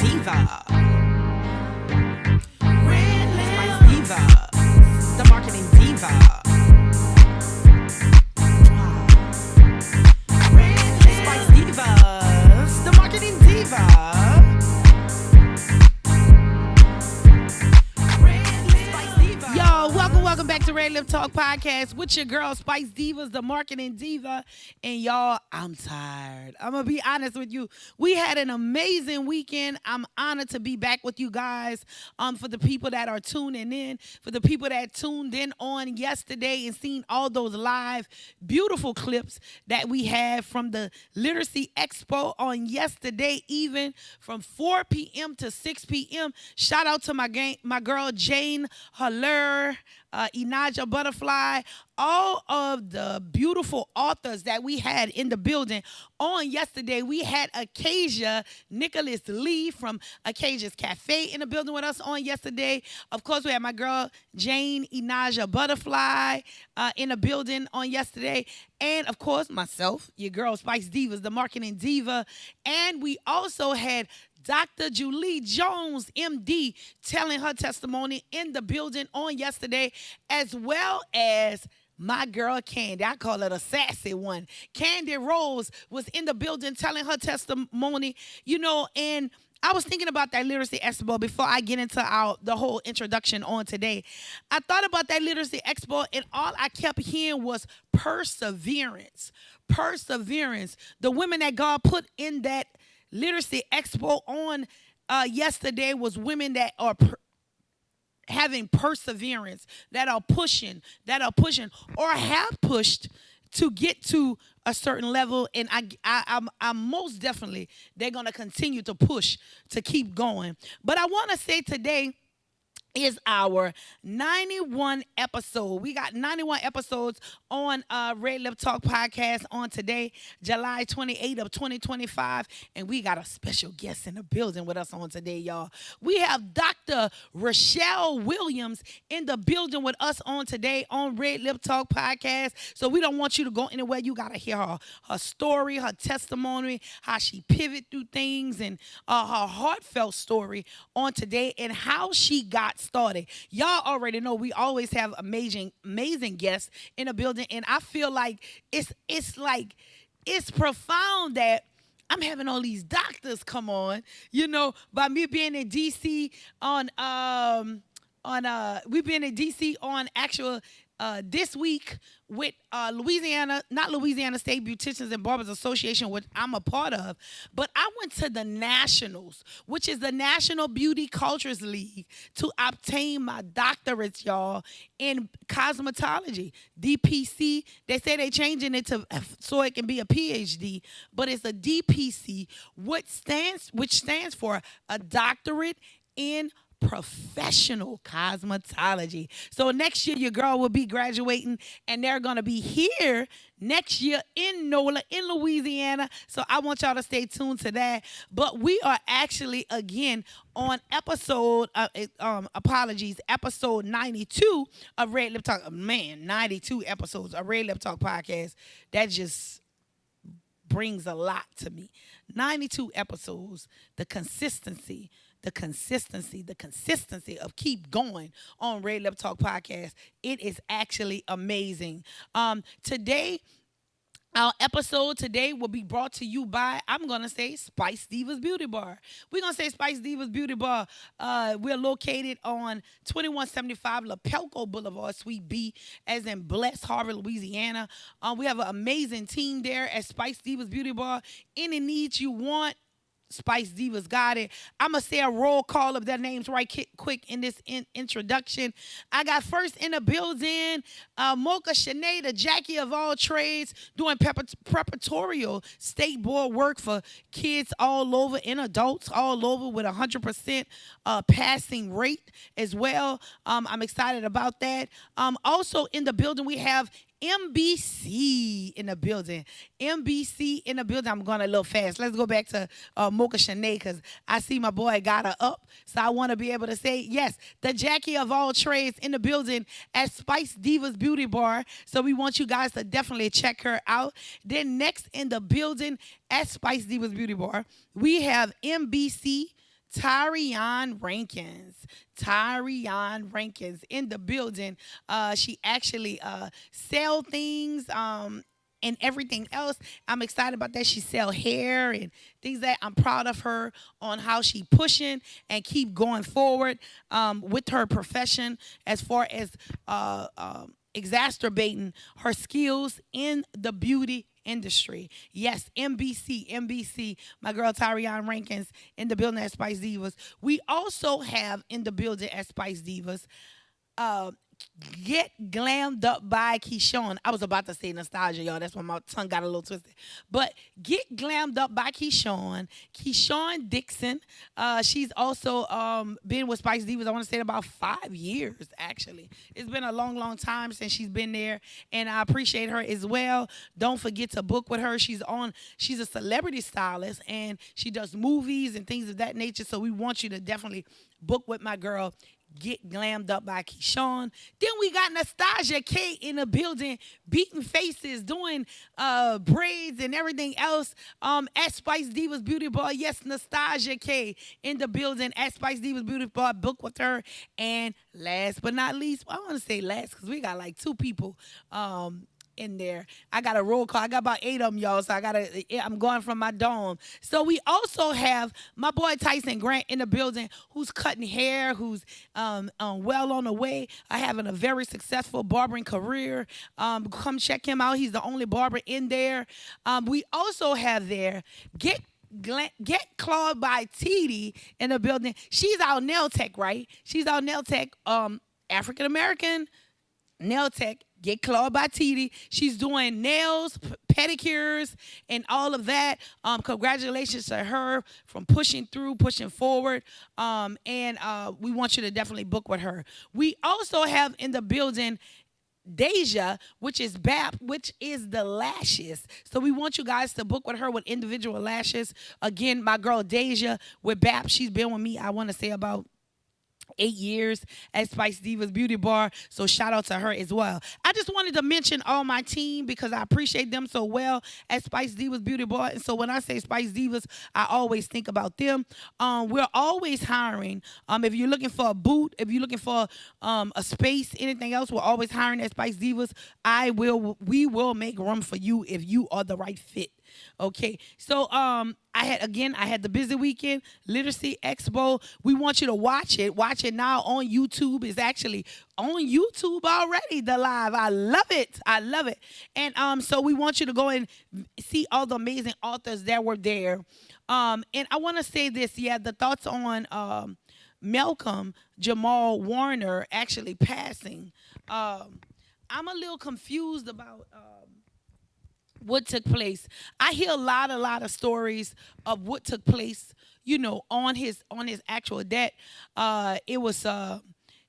Diva. Spice Diva. The Marketing Diva. Spice Divas. The Marketing Diva. Welcome back to RedLip Talk Podcast with your girl Spice Divas, the Marketing Diva. And y'all, I'm tired. I'm going to be honest with you. We had an amazing weekend. I'm honored to be back with you guys. For the people that are tuning in, for the people that tuned in on yesterday and seen all those live beautiful clips that we had from the Literacy Expo on yesterday, even from 4 p.m. to 6 p.m. Shout out to my girl Jane Haller, Inaja Butterfly, all of the beautiful authors that we had in the building on yesterday. We had Acacia Nicholas Lee from Acacia's Cafe in the building with us on yesterday. Of course, we had my girl Jane Inaja Butterfly in the building on yesterday. And, of course, myself, your girl Spice Divas, the Marketing Diva. And we also had Dr. Julie Jones, MD, telling her testimony in the building on yesterday, as well as my girl Candy. I call her a sassy one. Candy Rose was in the building telling her testimony, and I was thinking about that Literacy Expo before I get into the whole introduction on today. I thought about that Literacy Expo, and all I kept hearing was perseverance. Perseverance. The women that God put in that Literacy Expo on yesterday was women that are having perseverance, that are pushing, or have pushed to get to a certain level. And I'm most definitely, they're going to continue to push to keep going. But I want to say today is our 91 episode. We got 91 episodes on RedLip Talk Podcast on today, July 28th of 2025. And we got a special guest in the building with us on today, y'all. We have Dr. Rochelle Williams in the building with us on today on RedLip Talk Podcast. So we don't want you to go anywhere. You got to hear her story, her testimony, how she pivoted through things, and her heartfelt story on today, and how she got started. Y'all already know we always have amazing guests in the building, and I feel like it's profound that I'm having all these doctors come on, by me being in DC we've been in DC on actual this week with not Louisiana State Beauticians and Barbers Association, which I'm a part of, but I went to the Nationals, which is the National Beauty Cultures League, to obtain my doctorates, y'all, in cosmetology. DPC, they say they're changing it so it can be a PhD, but it's a DPC, which stands for a doctorate in professional cosmetology. So next year, your girl will be graduating, and they're going to be here next year in NOLA, in Louisiana. So I want y'all to stay tuned to that. But we are actually, again, on episode 92 of RedLip Talk. Man, 92 episodes of RedLip Talk Podcast. That just brings a lot to me. 92 episodes, the consistency of keep going on RedLip Talk Podcast. It is actually amazing. Our episode today will be brought to you by, I'm going to say, Spice Diva's Beauty Bar. We're going to say Spice Diva's Beauty Bar. We're located on 2175 LaPelco Boulevard, Suite B, as in Bless Harbor, Louisiana. We have an amazing team there at Spice Diva's Beauty Bar. Any needs you want, Spice Divas got it. I'm going to say a roll call of their names right quick in this introduction. I got first in the building, Mocha Shanae, the Jackie of all trades, doing preparatorial state board work for kids all over and adults all over with 100% passing rate as well. I'm excited about that. Also in the building, we have MBC in the building. MBC in the building. I'm going a little fast. Let's go back to Mocha Shanae, because I see my boy got her up. So I want to be able to say, yes, the Jackie of all trades in the building at Spice Diva's Beauty Bar. So we want you guys to definitely check her out. Then next in the building at Spice Diva's Beauty Bar, we have MBC, Tyrion Rankins. Tyrion Rankins in the building. She actually sell things and everything else. I'm excited about that. She sell hair and things that I'm proud of her on how she pushing and keep going forward with her profession as far as exacerbating her skills in the beauty industry. Yes, NBC, my girl Tyrion Rankins in the building at Spice Divas. We also have in the building at Spice Divas, uh, Get Glammed Up by Keyshawn. I was about to say nostalgia, y'all. That's why my tongue got a little twisted. But Get Glammed Up by Keyshawn. Keyshawn Dixon. She's also been with Spice Divas, I want to say about 5 years, actually. It's been a long, long time since she's been there, and I appreciate her as well. Don't forget to book with her. She's a celebrity stylist, and she does movies and things of that nature, so we want you to definitely book with my girl. Get Glammed Up by Keyshawn. Then we got Nastasia K in the building, beating faces, doing braids and everything else at Spice Divas Beauty Bar. Yes, Nastasia K in the building at Spice Divas Beauty Bar. Book with her. And last but not least, I want to say last because we got like 2 people in there. I got a roll call. I got about 8 of them, y'all. So I'm going from my dome. So we also have my boy Tyson Grant in the building, who's cutting hair, who's well on the way, having a very successful barbering career. Come check him out. He's the only barber in there. We also have there Get Clawed by TD in the building. She's our nail tech, right? She's our nail tech, African American nail tech. Get Clawed by TD. She's doing nails, pedicures, and all of that. Congratulations to her from pushing through, pushing forward. And we want you to definitely book with her. We also have in the building Deja, which is BAP, which is the lashes. So we want you guys to book with her with individual lashes. Again, my girl Deja with BAP. She's been with me, I want to say, about 8 years at Spice Divas Beauty Bar, so shout out to her as well. I just wanted to mention all my team because I appreciate them so well at Spice Divas Beauty Bar, and so when I say Spice Divas, I always think about them. We're always hiring. If you're looking for a boot, if you're looking for a space, anything else, we're always hiring at Spice Divas. We will make room for you if you are the right fit. Okay, so I had the busy weekend literacy expo. We want you to watch it. Watch it now on YouTube. It's actually on YouTube already. The live. I love it. And so we want you to go and see all the amazing authors that were there. And I want to say this. Yeah, the thoughts on Malcolm Jamal Warner actually passing. I'm a little confused about what took place. I hear a lot of stories of what took place, on his actual death. It was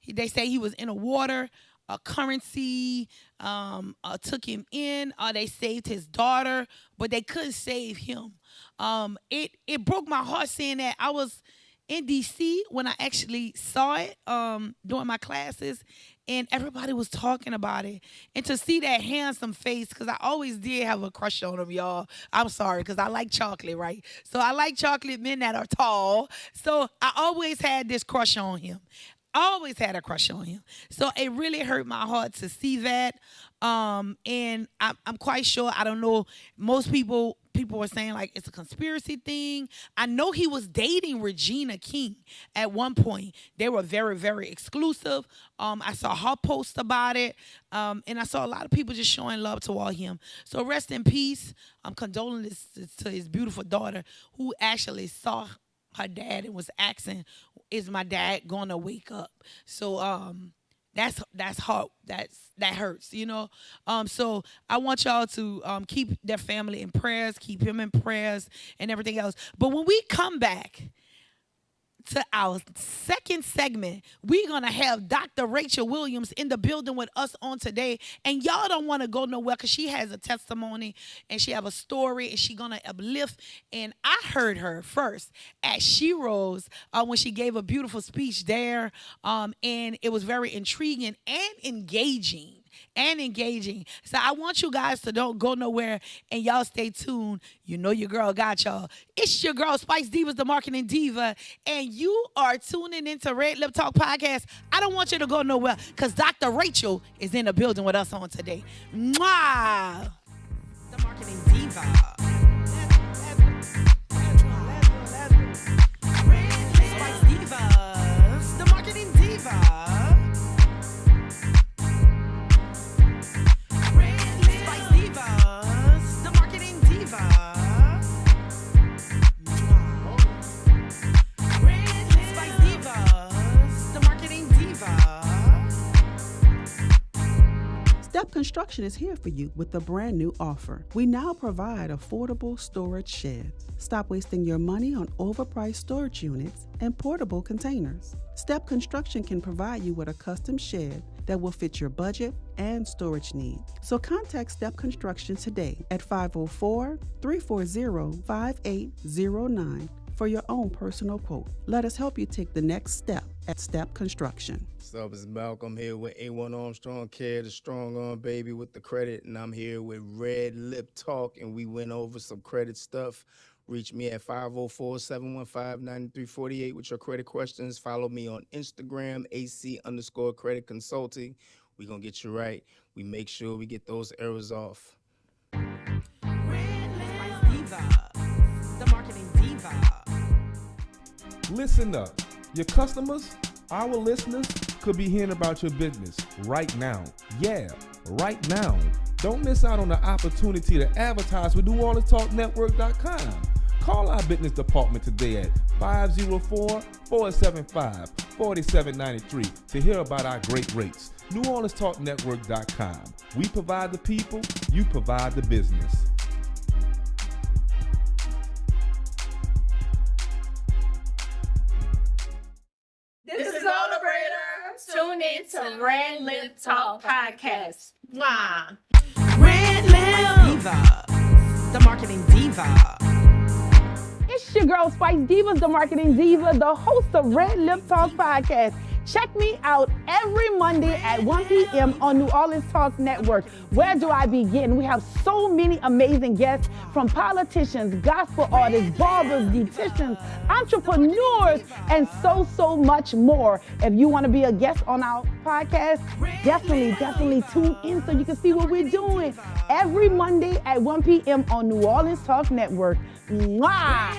they say he was in a water, a currency took him in. They saved his daughter, but they couldn't save him. It broke my heart seeing that. I was in DC when I actually saw it during my classes, and everybody was talking about it. And to see that handsome face, because I always did have a crush on him, y'all. I'm sorry, because I like chocolate, right? So I like chocolate men that are tall. So I always had this crush on him. Always had a crush on him. So it really hurt my heart to see that. And I'm quite sure, I don't know, most people were saying like it's a conspiracy thing. I know he was dating Regina King at one point. They were very, very exclusive. I saw her post about it. And I saw a lot of people just showing love toward him. So rest in peace. I'm condoling to his beautiful daughter who actually saw her dad and was asking, is my dad gonna wake up? So that's hard. That hurts, So I want y'all to keep their family in prayers, keep him in prayers and everything else. But when we come back to our second segment, we're going to have Dr. Rachel Williams in the building with us on today. And y'all don't want to go nowhere because she has a testimony and she have a story and she going to uplift. And I heard her first at She Rose when she gave a beautiful speech there. And it was very intriguing and engaging. and engaging. So I want you guys to don't go nowhere and y'all stay tuned. You know your girl got y'all. It's your girl, Spice Divas, the Marketing Diva, and you are tuning into RedLip Talk Podcast. I don't want you to go nowhere because Dr. Rachel is in the building with us on today. Mwah! The Marketing Diva. Spice Divas, the Marketing Diva. Spice Divas, the Marketing Diva. Spice Divas, the Marketing Diva. Step Construction is here for you with a brand new offer. We now provide affordable storage sheds. Stop wasting your money on overpriced storage units and portable containers. Step Construction can provide you with a custom shed that will fit your budget and storage needs. So contact Step Construction today at 504-340-5809 for your own personal quote. Let us help you take the next step at Step Construction. What's up, it's Malcolm here with A1 Armstrong Care, the strong arm baby with the credit, and I'm here with RedLip Talk, and we went over some credit stuff. Reach me at 504-715-9348 with your credit questions. Follow me on Instagram, AC_credit consulting. We're going to get you right. We make sure we get those errors off. RedLip Diva, the Marketing Diva. Listen up. Your customers, our listeners, could be hearing about your business right now. Yeah, right now. Don't miss out on the opportunity to advertise with NewOrleansTalkNetwork.com. Call our business department today at 504-475-4793 to hear about our great rates. NewOrleansTalkNetwork.com. We provide the people, you provide the business. This is Celebrator. Tune in to RedLip Talk Podcast. Mwah. RedLip Diva, the Marketing Diva. It's your girl, Spice Divas, the Marketing Diva, the host of RedLip Talk Podcast. Check me out every Monday at 1 p.m. on New Orleans Talk Network. Where do I begin? We have so many amazing guests, from politicians, gospel artists, barbers, beauticians, entrepreneurs, and so much more. If you want to be a guest on our podcast, definitely tune in so you can see what we're doing every Monday at 1 p.m. on New Orleans Talk Network. Mwah!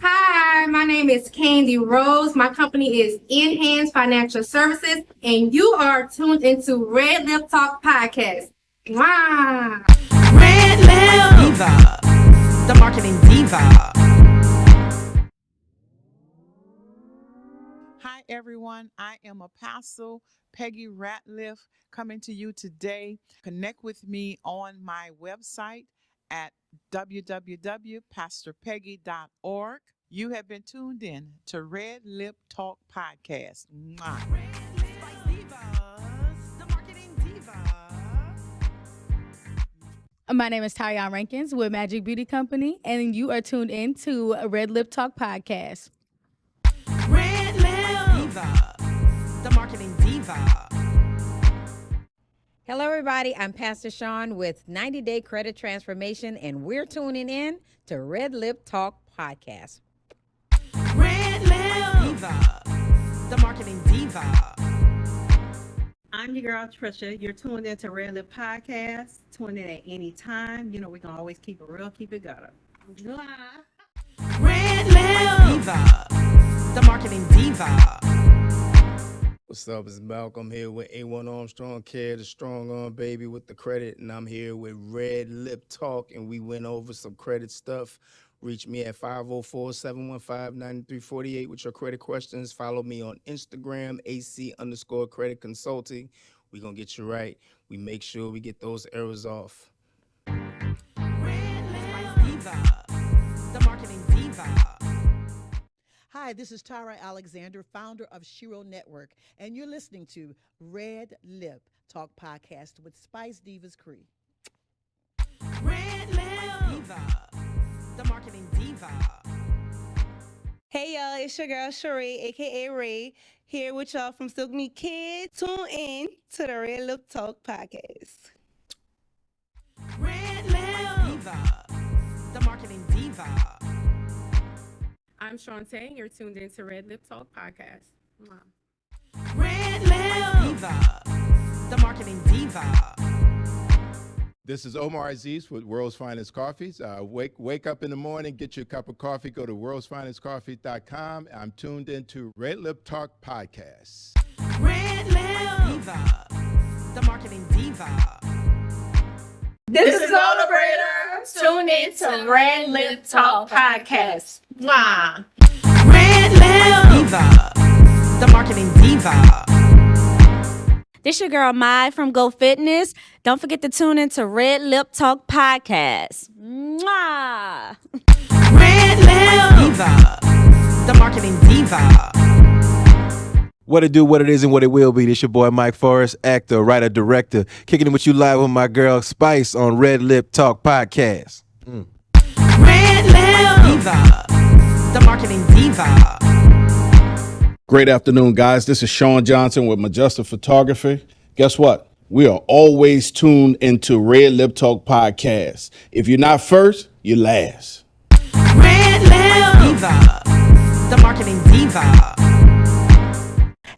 Hi, my name is Candy Rose. My company is Enhanced Financial Services, and you are tuned into RedLip Talk Podcast. Mwah! RedLip Diva, the Marketing Diva. Hi, everyone. I am Apostle Peggy Ratliff coming to you today. Connect with me on my website at www.pastorpeggy.org. You have been tuned in to RedLip Talk Podcast. Mwah. Spice Divas, the Marketing Diva. My name is Tyrone Rankins with Magic Beauty Company, and you are tuned in to RedLip Talk Podcast. RedLip Diva, the Marketing Diva. Hello, everybody. I'm Pastor Sean with 90-Day Credit Transformation, and we're tuning in to RedLip Talk Podcast. RedLip Diva, the Marketing Diva. I'm your girl, Trisha. You're tuned into RedLip Podcast. Tune in at any time. You know, we can always keep it real, keep it gutter. RedLip Diva, the Marketing Diva. What's up, it's Malcolm here with A1 Armstrong Care, the strong arm baby with the credit, and I'm here with RedLip Talk, and we went over some credit stuff. Reach me at 504-715-9348 with your credit questions. Follow me on Instagram, AC_credit consulting. We're going to get you right. We make sure we get those errors off. RedLip Diva, the Marketing Diva. Hi, this is Tara Alexander, founder of Shiro Network, and you're listening to RedLip Talk Podcast with Spice Diva Kree. RedLip Diva, the Marketing Diva. Hey y'all, it's your girl Sheree, aka Ray, here with y'all from Silk Me Kid. Tune in to the RedLip Talk podcast. RedLip Diva, the Marketing Diva. I'm Shantae. You're tuned into RedLip Talk podcast. RedLip Diva, the Marketing Diva. This is Omar Aziz with World's Finest Coffees. Wake up in the morning, get your cup of coffee, go to worldsfinestcoffee.com. I'm tuned into RedLip Talk Podcast. RedLip Diva, the Marketing Diva. This is Lola Brader. Tune in to RedLip Talk Podcast. Mwah. RedLip Diva, the Marketing Diva. This your girl Mai from Go Fitness. Don't forget to tune into RedLip Talk Podcast. Mwah! RedLip Diva, the Marketing Diva. What it do, what it is, and what it will be. This your boy Mike Forrest, actor, writer, director. Kicking it with you live with my girl Spice on RedLip Talk Podcast. RedLip Diva, the Marketing Diva. Great afternoon, guys. This is Sean Johnson with Majestic Photography. Guess what? We are always tuned into RedLip Talk Podcast. If you're not first, you're last. RedLip Diva, the Marketing Diva.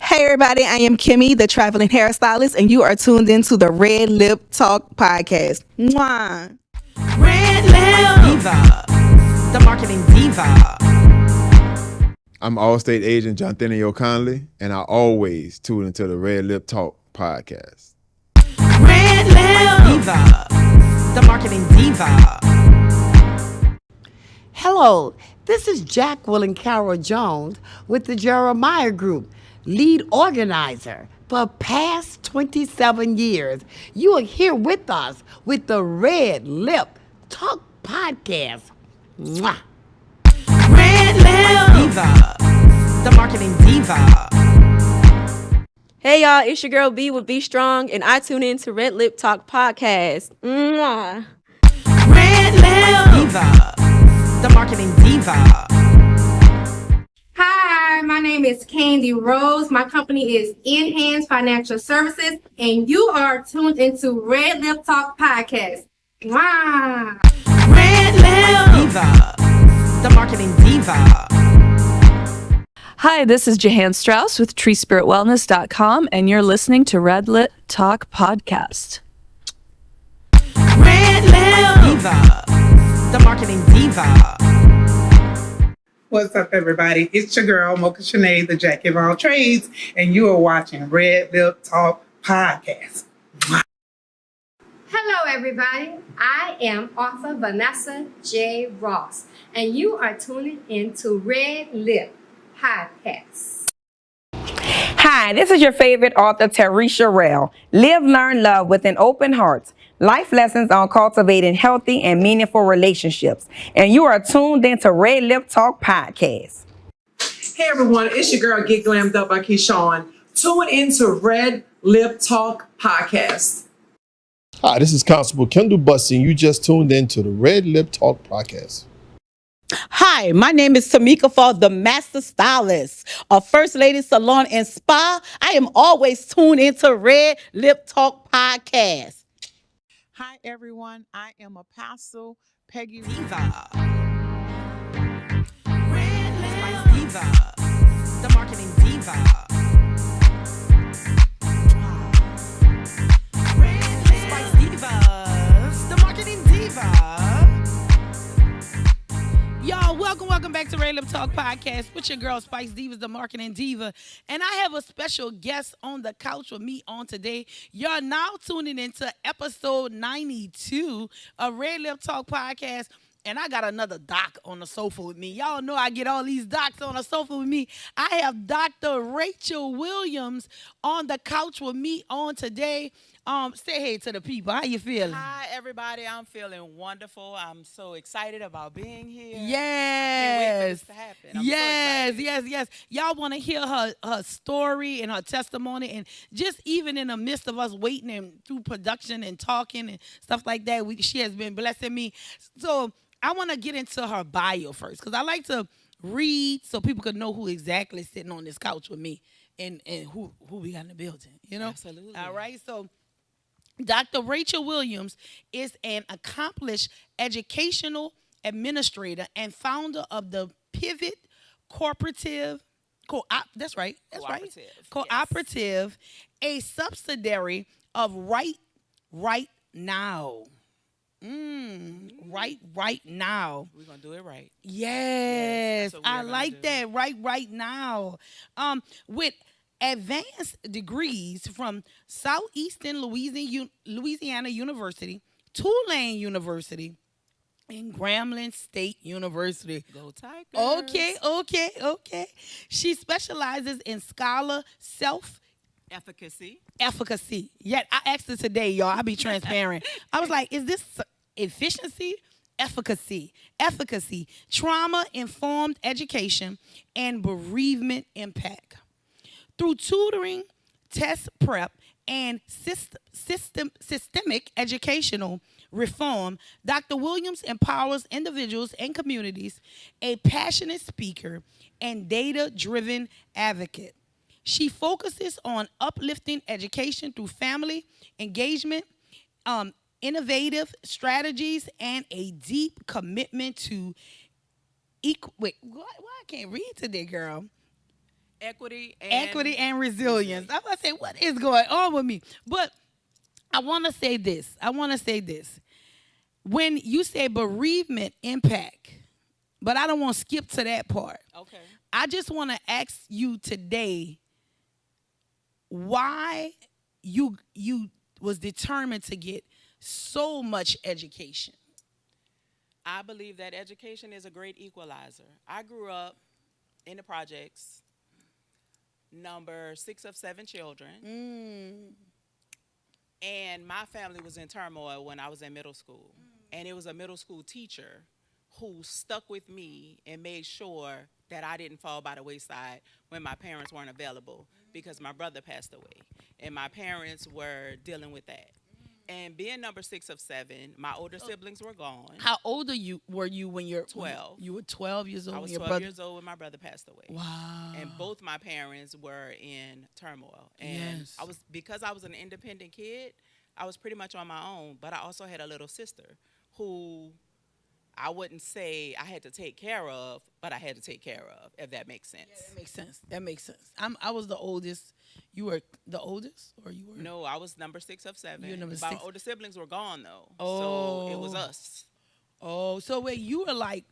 Hey everybody, I am Kimmy, the traveling hairstylist, and you are tuned into the RedLip Talk Podcast. Mwah! RedLip Diva, the Marketing Diva. I'm Allstate agent Jonthenio Conley, and I always tune into the RedLip Talk Podcast. RedLip Diva, the Marketing Diva. Hello, this is Jacqueline Carroll Jones with the Jeremiah Group, lead organizer for past 27 years. You are here with us with the RedLip Talk Podcast. Mwah. RedLip Diva, the Marketing Diva. Hey y'all, it's your girl B with Be Strong, and I tune in to RedLip Talk Podcast. Mwah. RedLip Diva, the Marketing Diva. Hi, my name is Candy Rose. My company is Enhance Financial Services, and you are tuned into RedLip Talk Podcast. Wow. RedLip Diva, the Marketing Diva. Hi, this is Jahan Strauss with TreeSpiritWellness.com, and you're listening to RedLip Talk Podcast. RedLip Diva, the Marketing Diva. What's up, everybody? It's your girl, Mocha Shanae, the Jack of all trades, and you are watching RedLip Talk Podcast. Hello, everybody. I am author Vanessa J. Ross, and you are tuning into RedLip Podcast. Hi, this is your favorite author, Tarisha Rell. Live, learn, love with an open heart. Life lessons on cultivating healthy and meaningful relationships. And you are tuned into RedLip Talk Podcast. Hey everyone, it's your girl Get Glammed Up by Keyshawn. Tune into RedLip Talk Podcast. Hi, this is Constable Kendall Bussey, and you just tuned in to the RedLip Talk Podcast. Hi, my name is Tamika Fall, the Master Stylist of First Lady Salon and Spa. I am always tuned into RedLip Talk Podcast. Hi, everyone. I am Apostle Peggy Diva. RedLip Diva, the Marketing Diva. Spice Divas, the Marketing Diva. Y'all, welcome back to RedLip Talk Podcast with your girl Spice Divas, the Marketing Diva. And I have a special guest on the couch with me on today. Y'all now tuning into episode 92 of RedLip Talk Podcast. And I got another doc on the sofa with me. Y'all know I get all these docs on the sofa with me. I have Dr. Rachel Williams on the couch with me on today. Say hey to the people. How you feeling? Hi, everybody. I'm feeling wonderful. I'm so excited about being here. Yes. I can't wait for this to happen. I'm so excited. Yes. Y'all want to hear her story and her testimony, and just even in the midst of us waiting and through production and talking and stuff like that, she has been blessing me. So I want to get into her bio first, because I like to read so people could know who exactly is sitting on this couch with me and who we got in the building, you know? Absolutely. All right. So Dr. Rachel Williams is an accomplished educational administrator and founder of the PIVOT Cooperative. That's right. Cooperative, a subsidiary of Right Now. Right Now. We're gonna do it right. Yes, that's what we I are gonna like do. that. Right Now. With advanced degrees from Southeastern Louisiana University, Tulane University, and Grambling State University. Go Tigers. Okay. She specializes in scholar Efficacy. efficacy. Yet I asked her today, y'all. I'll be transparent. I was like, is this efficiency? Efficacy, trauma informed education, and bereavement impact. Through tutoring, test prep, and systemic educational reform, Dr. Williams empowers individuals and communities, a passionate speaker and data driven advocate. She focuses on uplifting education through family engagement, innovative strategies, and a deep commitment to why I can't read today, girl? Equity and resilience. I'm gonna say, what is going on with me? But I want to say this. When you say bereavement impact, but I don't want to skip to that part. Okay. I just want to ask you today why you was determined to get so much education. I believe that education is a great equalizer. I grew up in the projects, number 6 of 7 children. And my family was in turmoil when I was in middle school. And it was a middle school teacher who stuck with me and made sure that I didn't fall by the wayside when my parents weren't available because my brother passed away. And my parents were dealing with that. And being number 6 of 7, my older siblings were gone. How old were you when you're 12? You were 12 years old. I was when 12 years old when my brother passed away. Wow. And both my parents were in turmoil. And Yes. because I was an independent kid, I was pretty much on my own. But I also had a little sister who I wouldn't say I had to take care of, but I had to take care of, if that makes sense. Yeah, that makes sense. I was the oldest. You were the oldest, or you were? No, I was number 6 of 7. You were number My 6. older siblings were gone though, Oh. so it was us. Oh, so wait, you were like,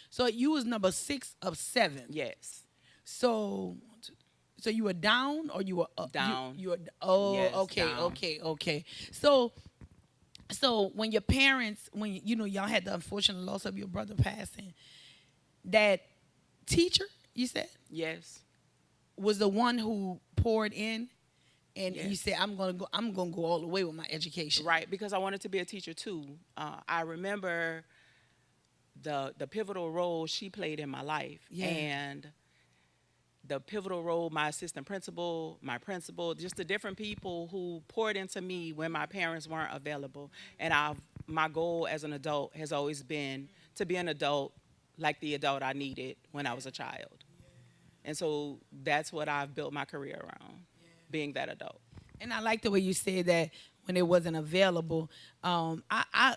so you was number 6 of 7. Yes. So you were down or you were up? Down. You were. Yes, Okay, down. okay. So when your parents, when y'all had the unfortunate loss of your brother passing, that teacher, you said, Yes. was the one who poured in, and Yes. you said, I'm gonna go all the way with my education. Right, because I wanted to be a teacher too. I remember the pivotal role she played in my life, Yeah. and the pivotal role my assistant principal, my principal, just the different people who poured into me when my parents weren't available. And my goal as an adult has always been to be an adult like the adult I needed when I was a child. And so that's what I've built my career around, being that adult. And I like the way you said that when it wasn't available. I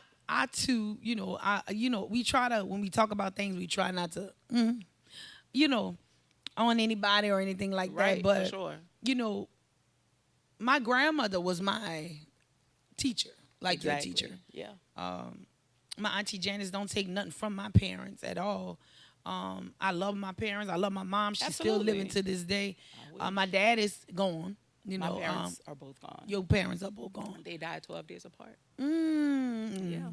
too, we try to, when we talk about things, we try not to, on anybody or anything like Right, that. But for sure. My grandmother was my teacher, like Exactly. your teacher. Yeah. My auntie Janice don't take nothing from my parents at all. I love my parents. I love my mom. She's still Absolutely. living to this day. I wish. My dad is gone. My parents are both gone. Your parents are both gone. They died 12 days apart. Yeah.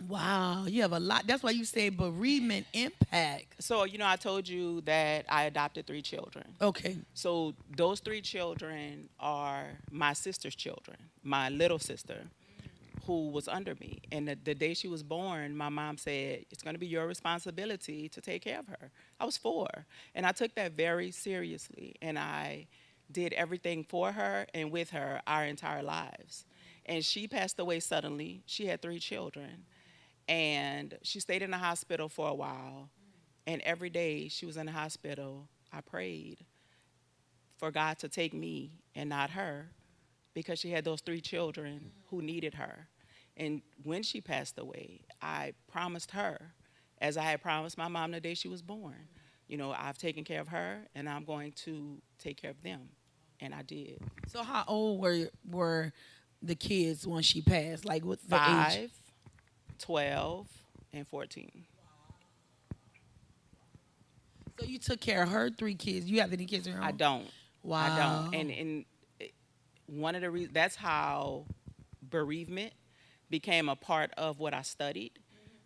Wow, you have a lot. That's why you say bereavement impact. So, I told you that I adopted 3 children. Okay. So those 3 children are my sister's children, my little sister, who was under me. And the day she was born, my mom said, it's going to be your responsibility to take care of her. I was 4. And I took that very seriously. And I did everything for her and with her our entire lives. And she passed away suddenly. She had 3 children. And she stayed in the hospital for a while. And every day she was in the hospital, I prayed for God to take me and not her, because she had those 3 children who needed her. And when she passed away, I promised her, as I had promised my mom the day she was born, you know, I've taken care of her and I'm going to take care of them. And I did. So how old were the kids when she passed? Like what the age? 5, 12, and 14. So you took care of her 3 kids. You have any kids of your own? I don't. Wow. I don't. And one of the reasons, that's how bereavement became a part of what I studied,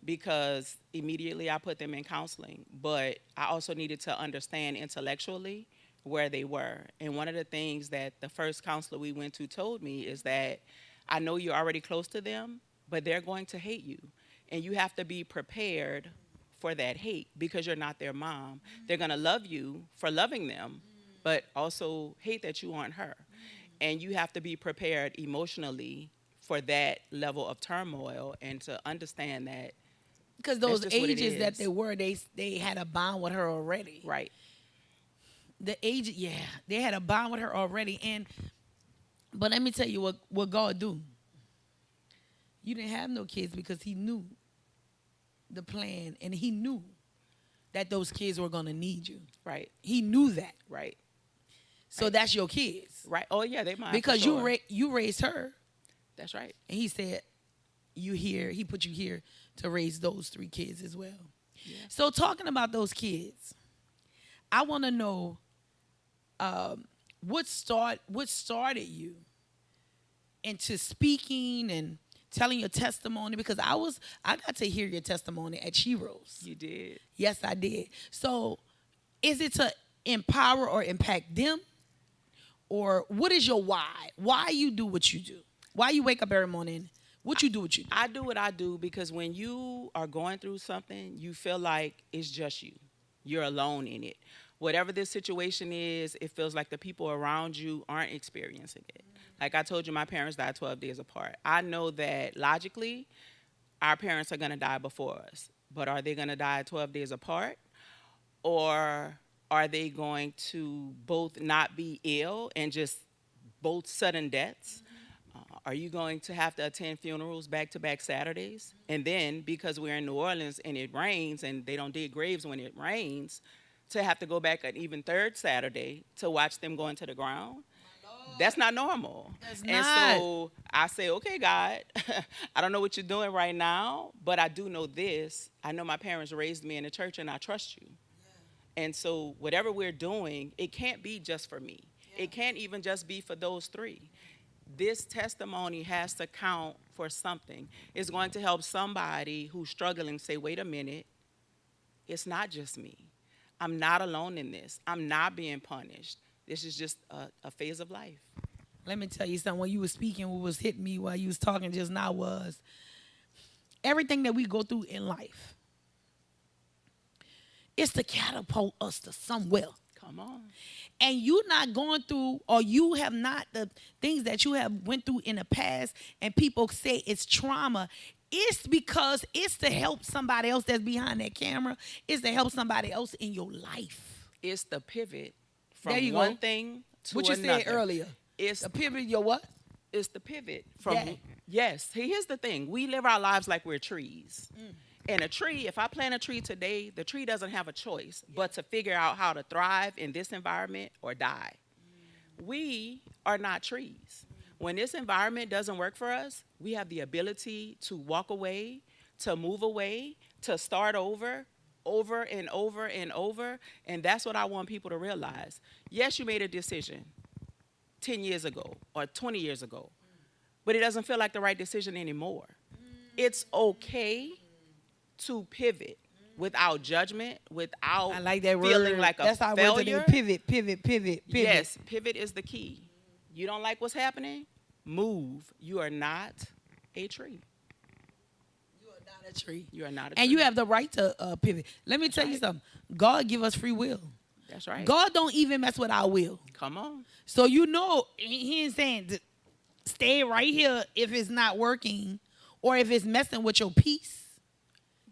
because immediately I put them in counseling. But I also needed to understand intellectually where they were. And one of the things that the first counselor we went to told me is that I know you're already close to them, but they're going to hate you. And you have to be prepared for that hate, because you're not their mom. They're going to love you for loving them, but also hate that you aren't her. And you have to be prepared emotionally for that level of turmoil, and to understand that. Because those ages that they were, they had a bond with her already. Right. The age, yeah, they had a bond with her already. But let me tell you what God do. You didn't have no kids because he knew the plan, and he knew that those kids were going to need you. Right. He knew that. Right. So that's your kids. Right. Oh, yeah, they mine. Because for sure. you raised her. That's right. And he said, he put you here to raise those 3 kids as well. Yeah. So talking about those kids, I want to know what started you into speaking and telling your testimony, because I got to hear your testimony at Shiro's. You did. Yes, I did. So is it to empower or impact them? Or what is your why? Why you do what you do? Why you wake up every morning? What you do what you do? I do what I do because when you are going through something, you feel like it's just you. You're alone in it. Whatever this situation is, it feels like the people around you aren't experiencing it. Like I told you, my parents died 12 days apart. I know that logically, our parents are going to die before us. But are they going to die 12 days apart? Or are they going to both not be ill and just both sudden deaths? Are you going to have to attend funerals back-to-back Saturdays? And then, because we're in New Orleans and it rains and they don't dig graves when it rains, to have to go back an even 3rd Saturday to watch them go into the ground? That's not normal. That's and not. So I say, okay, God, I don't know what you're doing right now, but I do know this. I know my parents raised me in the church, and I trust you. Yeah. And so whatever we're doing, it can't be just for me. Yeah. It can't even just be for those 3. This testimony has to count for something. It's going to help somebody who's struggling say, wait a minute, it's not just me. I'm not alone in this. I'm not being punished. This is just a phase of life. Let me tell you something. When you were speaking, what was hitting me while you was talking just now was everything that we go through in life. It's to catapult us to somewhere. Come on. And you're not going through, or you have not, the things that you have went through in the past, and people say it's trauma. It's because it's to help somebody else that's behind that camera. It's to help somebody else in your life. It's the pivot from there you one go. thing to what you another. said earlier. It's the pivot. Your what? It's the pivot from. Yeah. Yes. Here's the thing. We live our lives like we're trees. And a tree, if I plant a tree today, the tree doesn't have a choice but to figure out how to thrive in this environment or die. We are not trees. When this environment doesn't work for us, we have the ability to walk away, to move away, to start over and over and over. And that's what I want people to realize. Yes, you made a decision 10 years ago or 20 years ago, but it doesn't feel like the right decision anymore. It's okay to pivot without judgment, without I like that feeling word. like That's a our failure. word today. Pivot. Yes, pivot is the key. You don't like what's happening? Move. You are not a tree. You are not a tree. You are not a tree. And you have the right to pivot. Let me tell you something. God give us free will. That's right. God don't even mess with our will. Come on. So you know, he ain't saying to stay right here if it's not working or if it's messing with your peace.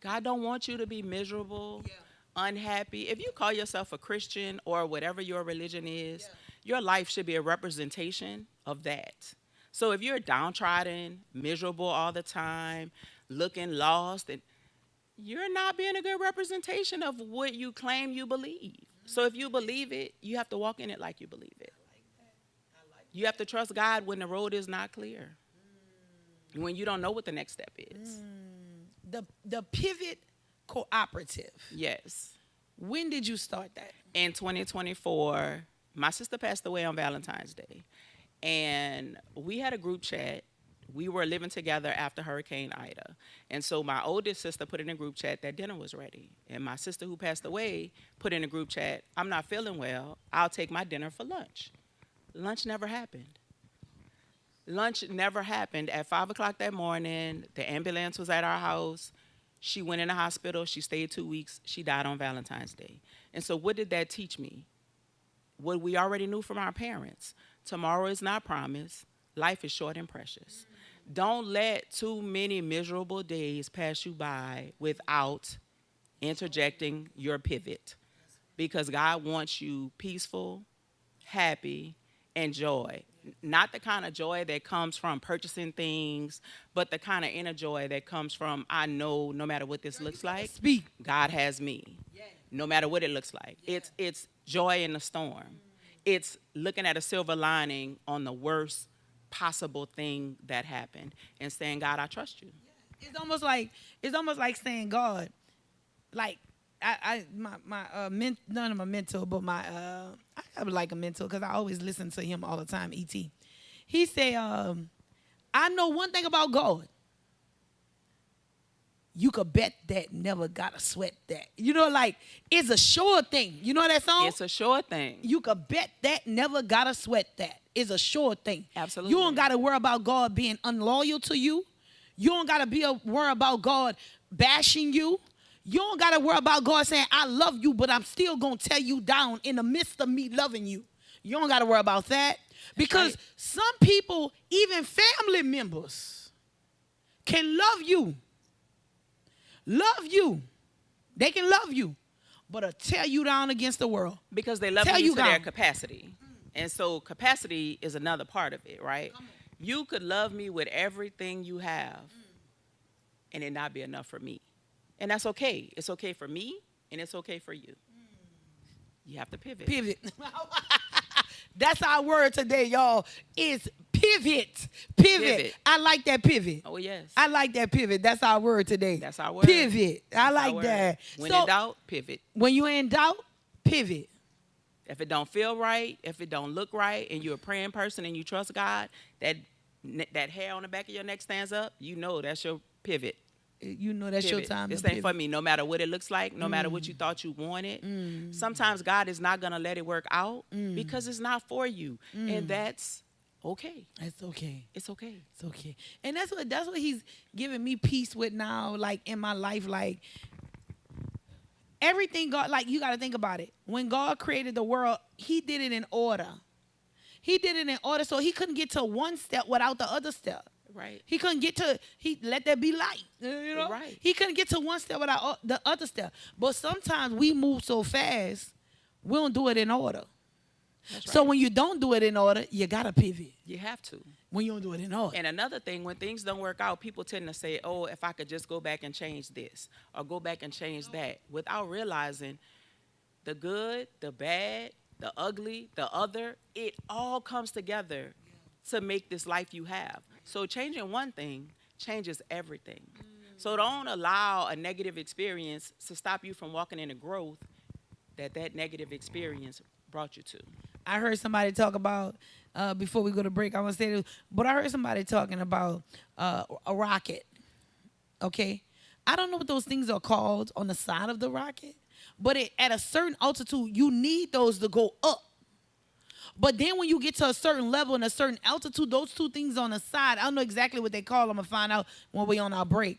God don't want you to be miserable unhappy, if you call yourself a Christian or whatever your religion is, your life should be a representation of that. So if you're downtrodden, miserable all the time, looking lost, and you're not being a good representation of what you claim you believe. So if you believe it, you have to walk in it like you believe it. You have to trust God when the road is not clear, when you don't know what the next step is. The PIVOT Cooperative. Yes. When did you start that? In 2024, my sister passed away on Valentine's Day. And we had a group chat. We were living together after Hurricane Ida. And so my oldest sister put in a group chat that dinner was ready. And my sister who passed away put in a group chat, I'm not feeling well. I'll take my dinner for lunch. Lunch never happened. Lunch never happened. At 5 o'clock that morning, the ambulance was at our house. She went in the hospital. She stayed 2 weeks. She died on Valentine's Day. And so what did that teach me? What we already knew from our parents. Tomorrow is not promised. Life is short and precious. Don't let too many miserable days pass you by without interjecting your pivot, because God wants you peaceful, happy, and joy. Not the kind of joy that comes from purchasing things, but the kind of inner joy that comes from, I know no matter what this looks like, God has me. No matter what it looks like. It's joy in the storm. It's looking at a silver lining on the worst possible thing that happened and saying, God, I trust you. It's almost like saying, God, like none of my mentor, but I have like a mentor because I always listen to him all the time, E.T. He said, I know one thing about God. You could bet that, never gotta sweat that. You know, like, it's a sure thing. You know that song? It's a sure thing. You could bet that, never gotta sweat that. It's a sure thing. Absolutely. You don't gotta worry about God being unloyal to you. You don't gotta worry about God bashing you. You don't gotta worry about God saying, I love you, but I'm still gonna tear you down in the midst of me loving you. You don't gotta worry about that. Because some people, even family members, can love you. Love you. They can love you, but tear you down against the world. Because they love you to their capacity. And so capacity is another part of it, right? You could love me with everything you have and it not be enough for me. And that's okay. It's okay for me and it's okay for you. You have to pivot. Pivot. That's our word today, y'all. It's pivot. Pivot. I like that pivot. Oh, yes. I like that pivot. That's our word today. That's our word. Pivot. I like that. When in doubt, pivot. When you're in doubt, pivot. If it don't feel right, if it don't look right, and you're a praying person and you trust God, that hair on the back of your neck stands up, you know that's your pivot. You know that's pivot. your time. This ain't for me, no matter what it looks like, no matter what you thought you wanted. Sometimes God is not going to let it work out because it's not for you. And that's okay. It's okay. It's okay. It's okay. And that's what he's giving me peace with now, like in my life. Like everything God, like you got to think about it. When God created the world, he did it in order. He did it in order so he couldn't get to one step without the other step. Right. He couldn't get to, he let there be light. You know? Right. He couldn't get to one step without the other step. But sometimes we move so fast, we don't do it in order. That's right. So when you don't do it in order, you got to pivot. You have to. When you don't do it in order. And another thing, when things don't work out, people tend to say, oh, if I could just go back and change this or go back and change that, without realizing the good, the bad, the ugly, the other, it all comes together to make this life you have. So changing one thing changes everything. So don't allow a negative experience to stop you from walking in the growth that negative experience brought you to. I heard somebody talk about, before we go to break, I want to say this, but I heard somebody talking about a rocket, okay? I don't know what those things are called on the side of the rocket, but at a certain altitude, you need those to go up. But then when you get to a certain level and a certain altitude, those two things on the side, I don't know exactly what they call them. I'm going to find out when we're on our break.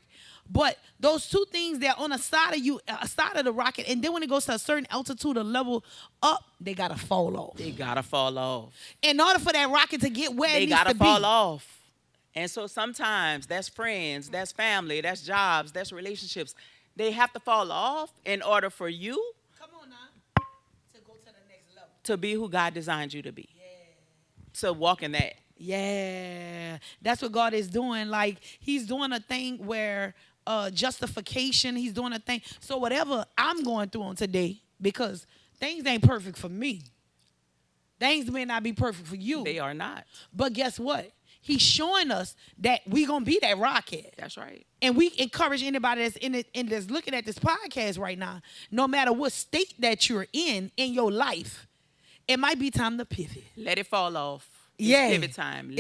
But those two things, they're on the side of you, side of the rocket, and then when it goes to a certain altitude or level up, they got to fall off. They got to fall off. In order for that rocket to get where it needs to be. They got to fall off. And so sometimes that's friends, that's family, that's jobs, that's relationships. They have to fall off in order for you to be who God designed you to be. To walk in that. Yeah, that's what God is doing. Like, he's doing a thing where justification, he's doing a thing. So whatever I'm going through on today, because things ain't perfect for me. Things may not be perfect for you. They are not. But guess what? He's showing us that we gonna be that rocket. That's right. And we encourage anybody that's in it and that's looking at this podcast right now, no matter what state that you're in your life, it might be time to pivot. Let it fall off. It's Yeah. pivot time.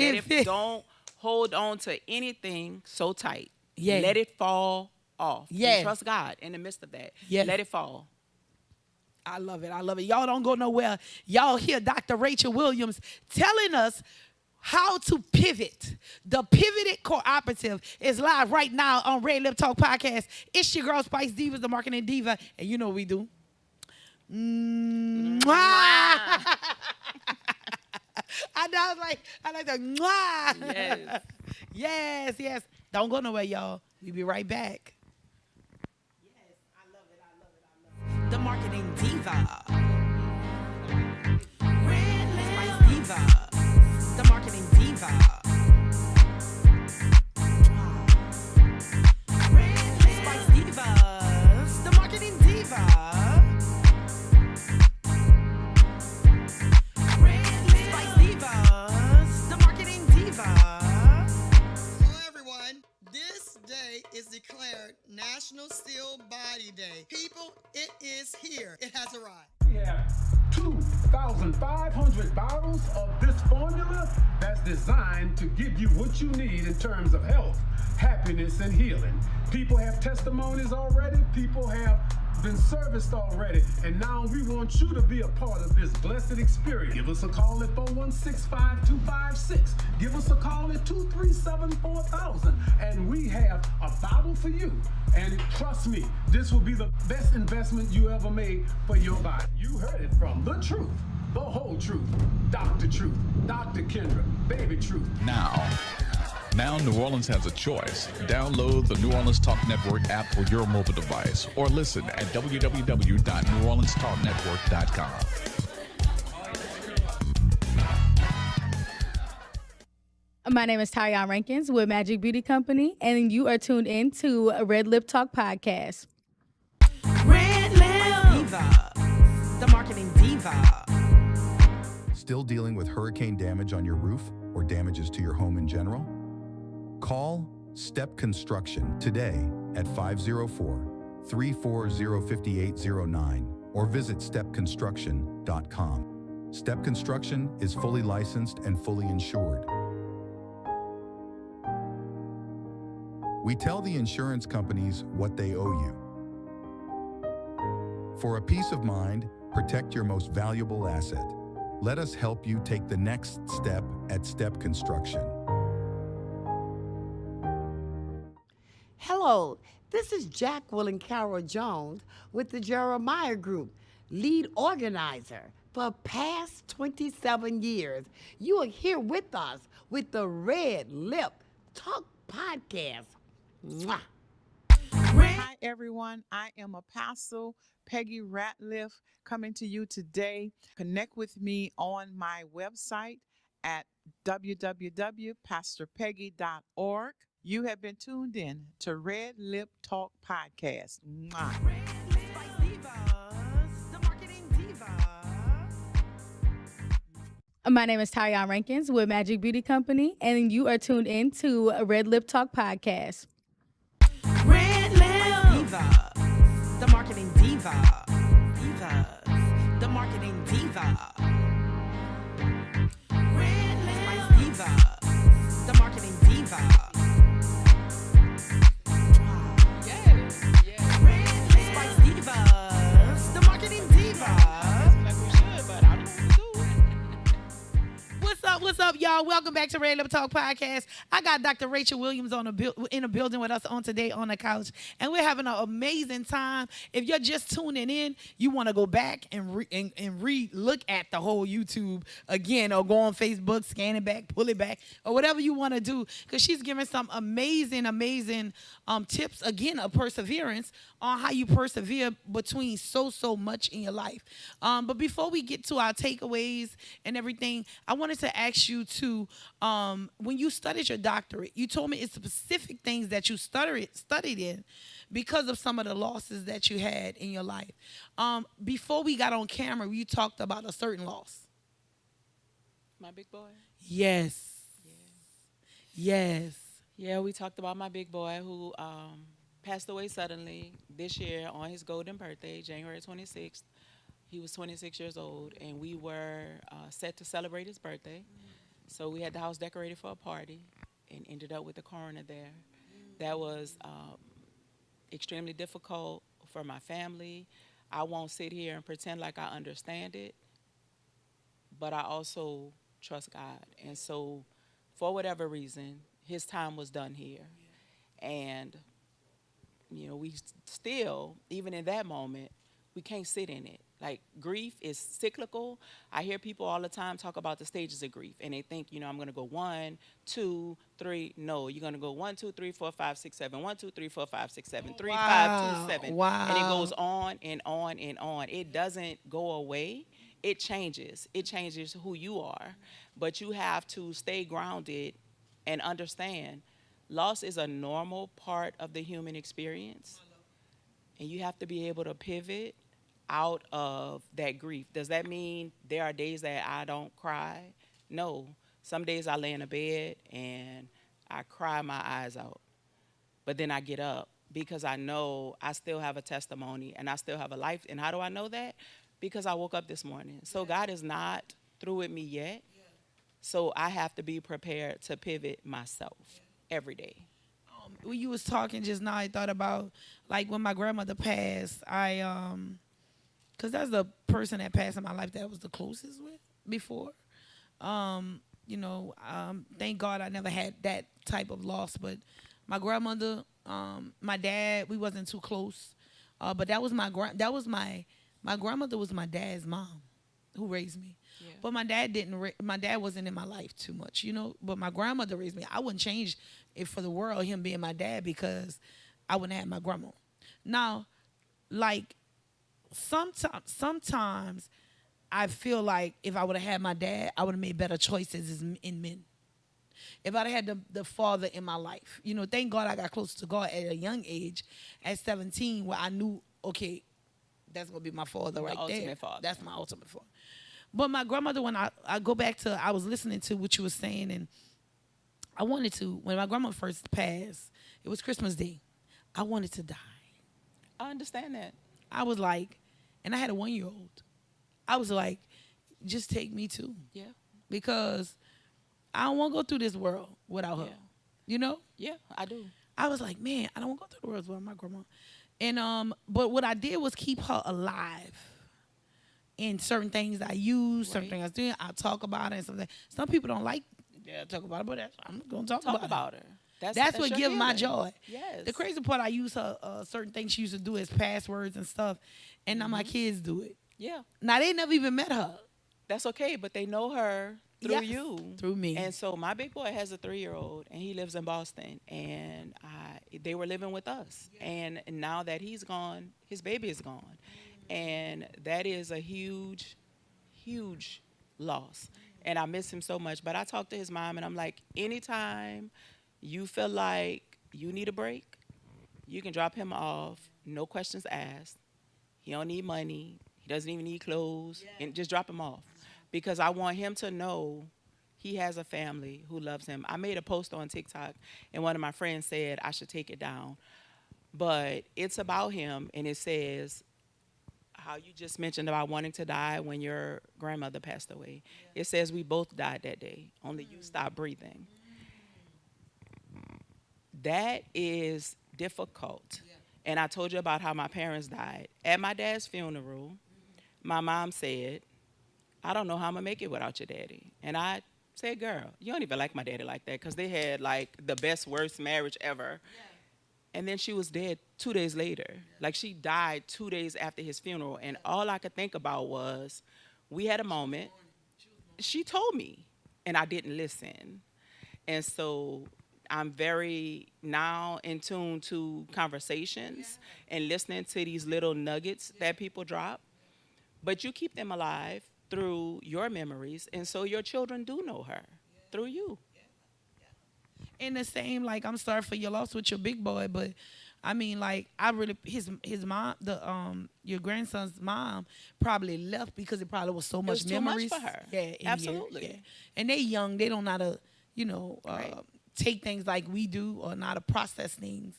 Don't hold on to anything so tight. Yeah. Let it fall off. Yeah. And trust God in the midst of that. Yeah. Let it fall. I love it. I love it. Y'all don't go nowhere. Y'all hear Dr. Rachel Williams telling us how to pivot. The PIVOT Cooperative is live right now on RedLip Talk Podcast. It's your girl, Spice Diva, the Marketing Diva. And you know what we do. Mwah. I know, I like that. Mwah. Yes. Yes, yes. Don't go nowhere, y'all. We'll be right back. Yes, I love it. I love it. I love it. The Marketing Diva. Spice Diva. The Marketing Diva. Spice Divas. The Marketing Diva. Spice Divas. The Marketing Diva. Hello, everyone. This day is declared National Still Body Day. People, it is here. It has arrived. We have 2,500 bottles of this formula that's designed to give you what you need in terms of health, happiness, and healing. People have testimonies already. People have been serviced already. And now we want you to be a part of this blessed experience. Give us a call at 416-5256. Give us a call at 237-4000. And we have a bottle for you. And trust me, this will be the best investment you ever made for your body. You heard it from the truth, the whole truth, Dr. Truth, Dr. Kendra, Baby Truth. Now New Orleans has a choice. Download the New Orleans Talk Network app for your mobile device or listen at www.neworleanstalknetwork.com. My name is Tyrone Rankins with Magic Beauty Company, and you are tuned in to RedLip Talk Podcast. RedLip Diva, the Marketing Diva. Still dealing with hurricane damage on your roof or damages to your home in general? Call Step Construction today at 504-340-5809 or visit stepconstruction.com. Step Construction is fully licensed and fully insured. We tell the insurance companies what they owe you. For a peace of mind, protect your most valuable asset. Let us help you take the next step at Step Construction. Hello, this is Jacqueline Carroll Jones with the Jeremiah Group, lead organizer for past 27 years. You are here with us with the RedLip Talk Podcast. Mwah. Hi, everyone. I am Apostle Peggy Ratliff coming to you today. Connect with me on my website at www.pastorpeggy.org. You have been tuned in to RedLip Talk Podcast. Mwah. Spice Divas, the Marketing Diva. My name is Tyrone Rankins with Magic Beauty Company, and you are tuned in to RedLip Talk Podcast. RedLip Diva, the Marketing Diva. Divas, the Marketing Diva. RedLip Diva, the Marketing Diva. Spice Divas, the Marketing Diva. What's up, y'all? y'all. Welcome back to RedLip Talk Podcast. I got Dr. Rachel Williams in the building with us on today on the couch, and we're having an amazing time. If you're just tuning in, you want to go back and look at the whole YouTube again, or go on Facebook, scan it back, pull it back, or whatever you want to do, because she's giving some amazing tips, again, of perseverance on how you persevere between so much in your life. But before we get to our takeaways and everything, I wanted to ask you to, when you studied your doctorate, you told me it's specific things that you studied in because of some of the losses that you had in your life. Before we got on camera, you talked about a certain loss. My big boy? Yes. Yes. Yeah, we talked about my big boy who passed away suddenly this year on his golden birthday, January 26th. He was 26 years old, and we were set to celebrate his birthday. So we had the house decorated for a party and ended up with the coroner there. That was extremely difficult for my family. I won't sit here and pretend like I understand it, but I also trust God. And so for whatever reason, his time was done here. And, you know, we still, even in that moment, we can't sit in it. Like, grief is cyclical. I hear people all the time talk about the stages of grief, and they think, you know, I'm going to go 1, 2, 3. No, you're going to go 1, 2, 3, 4, 5, 6, 7. 1, 2, 3, 4, 5, 6, 7. 3, 5, 2, 7. Wow. And it goes on and on and on. It doesn't go away. It changes. It changes who you are. But you have to stay grounded and understand loss is a normal part of the human experience. And you have to be able to pivot out of that grief. Does that mean there are days that I don't cry? No. Some days I lay in a bed and I cry my eyes out. But then I get up because I know I still have a testimony and I still have a life. And how do I know that? Because I woke up this morning. So God is not through with me yet. So I have to be prepared to pivot myself every day. When you was talking just now, I thought about, like, when my grandmother passed, because that's the person that passed in my life that I was the closest with before. Thank God I never had that type of loss. But my grandmother, my dad, we wasn't too close. But that was my grandmother was my dad's mom, who raised me. Yeah. But my dad wasn't in my life too much, you know. But my grandmother raised me. I wouldn't change it for the world, him being my dad, because I wouldn't have my grandma. Now, like, sometimes I feel like if I would have had my dad, I would have made better choices in men. If I'd had the father in my life, you know, thank God I got close to God at a young age, at 17, where I knew, okay, that's gonna be my father right there. Father. That's my ultimate father. But my grandmother, when I go back to, I was listening to what you were saying, and I wanted to, when my grandma first passed, it was Christmas Day. I wanted to die. I understand that. I was like, and I had a 1-year-old. I was like, just take me too. Yeah. Because I don't want to go through this world without her. You know? Yeah, I do. I was like, man, I don't want to go through the world without my grandma. And but what I did was keep her alive. In certain things I use, certain things I was doing, I talk about it and something. Some people don't like talk about it, but I'm going to talk about her. That's what gives my joy. Yes. The crazy part, I use her certain things she used to do as passwords and stuff, and now my kids do it. Yeah. Now, they never even met her. That's okay, but they know her through you. Through me. And so my big boy has a 3-year-old, and he lives in Boston, and they were living with us. And now that he's gone, his baby is gone. And that is a huge, huge loss. And I miss him so much. But I talked to his mom, and I'm like, anytime you feel like you need a break, you can drop him off, no questions asked. He don't need money. He doesn't even need clothes. And just drop him off. Because I want him to know he has a family who loves him. I made a post on TikTok, and one of my friends said I should take it down. But it's about him, and it says, how you just mentioned about wanting to die when your grandmother passed away. Yeah. It says we both died that day, only you stopped breathing. That is difficult. Yeah. And I told you about how my parents died. At my dad's funeral, my mom said, I don't know how I'm going to make it without your daddy. And I said, girl, you don't even like my daddy like that, because they had like the best, worst marriage ever. And then she was dead 2 days later. Like, she died 2 days after his funeral. And all I could think about was, we had a moment. She told me, and I didn't listen. And so I'm very now in tune to conversations and listening to these little nuggets that people drop. But you keep them alive through your memories. And so your children do know her through you. And the same, like, I'm sorry for your loss with your big boy, but I mean, like, I really, his mom, your grandson's mom probably left because it probably was so much was too much memories for her. Yeah, Absolutely. Yeah. And they young, they don't know how to, take things like we do, or not to process things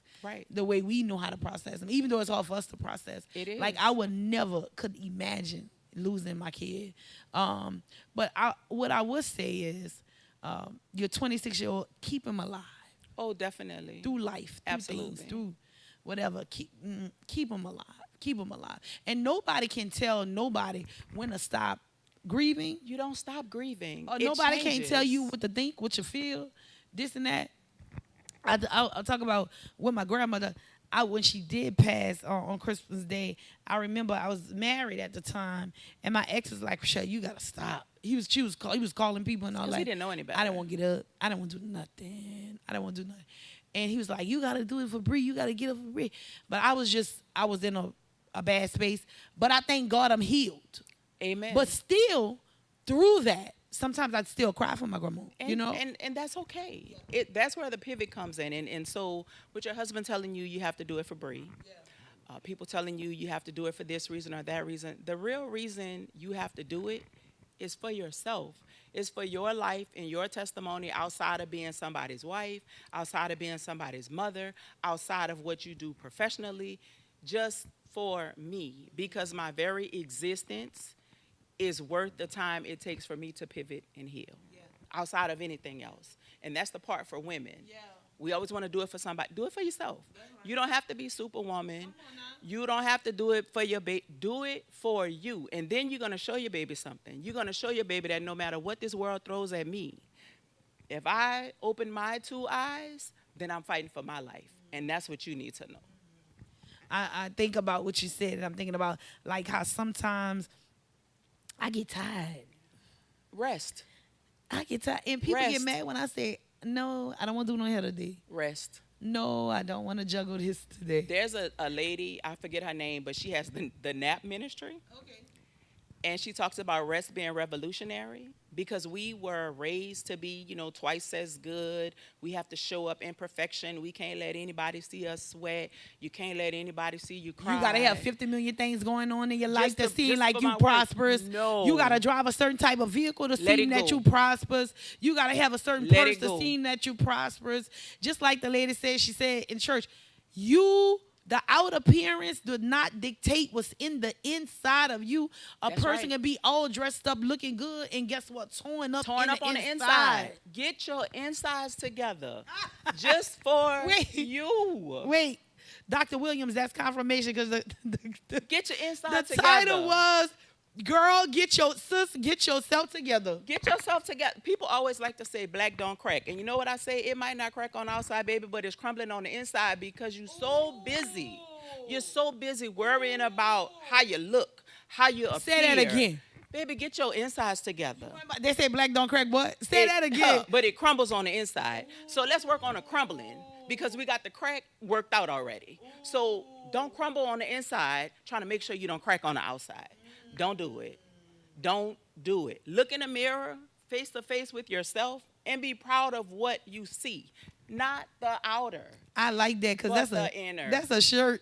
the way we know how to process them, even though it's hard for us to process. It is. Like, I would never could imagine losing my kid. But what I would say is, your 26-year-old, keep him alive. Oh, definitely. Through life, through Absolutely. things, through whatever. Keep him alive. Keep him alive. And nobody can tell nobody when to stop grieving. You don't stop grieving. Or It nobody can't tell changes. you what to think, what you feel, this and that. I'll talk about with my grandmother. When she did pass on Christmas Day, I remember I was married at the time, and my ex was like, "Michelle, you gotta stop." He was calling people and all 'Cause that. he didn't know any better. I didn't want to get up. I didn't want to do nothing. I didn't want to do nothing. And he was like, "You gotta do it for Bree. You gotta get up for Bree." But I was in a bad space. But I thank God I'm healed. Amen. But still, through that, sometimes I'd still cry for my grandma. And that's okay. That's where the pivot comes in. And so with your husband telling you have to do it for Bree, people telling you have to do it for this reason or that reason, the real reason you have to do it is for yourself. It's for your life and your testimony, outside of being somebody's wife, outside of being somebody's mother, outside of what you do professionally, just for me, because my very existence is worth the time it takes for me to pivot and heal, outside of anything else. And that's the part for women. We always want to do it for somebody. Do it for yourself. You don't have to be Superwoman. You don't have to do it for your baby. Do it for you. And then you're going to show your baby something. You're going to show your baby that no matter what this world throws at me, if I open my 2 eyes, then I'm fighting for my life. And that's what you need to know. I think about what you said, and I'm thinking about like how sometimes I get tired. Rest. I get tired. And people get Rest. mad when I say, no, I don't want to do no hair today. Rest. No, I don't want to juggle this today. There's a lady, I forget her name, but she has the nap ministry. Okay. And she talks about rest being revolutionary, because we were raised to be, twice as good. We have to show up in perfection. We can't let anybody see us sweat. You can't let anybody see you cry. You got to have 50 million things going on in your life Just to to- seem just like for you my work. prosperous. No. You got to drive a certain type of vehicle to Let seem it that go. you prosperous. You got to have a certain Let purse it to go. seem that you prosperous. Just like the lady said, she said in church, the out appearance did not dictate what's in the inside of you. A That's person right. can be all dressed up, looking good, and guess what? Torn up on the inside. Get your insides together. Just for you. Wait, Dr. Williams, that's confirmation, because Get your the insides together. title was, "Girl, get yourself together." Get yourself together. People always like to say black don't crack. And you know what I say? It might not crack on the outside, baby, but it's crumbling on the inside, because you're so busy. You're so busy worrying about how you look, how you appear. Say that again. Baby, get your insides together. They say black don't crack what? Say that again. But it crumbles on the inside. So let's work on the crumbling, because we got the crack worked out already. So don't crumble on the inside, trying to make sure you don't crack on the outside. Don't do it. Don't do it. Look in the mirror, face to face with yourself, and be proud of what you see, not the outer. I like that, because But that's the inner. that's a shirt.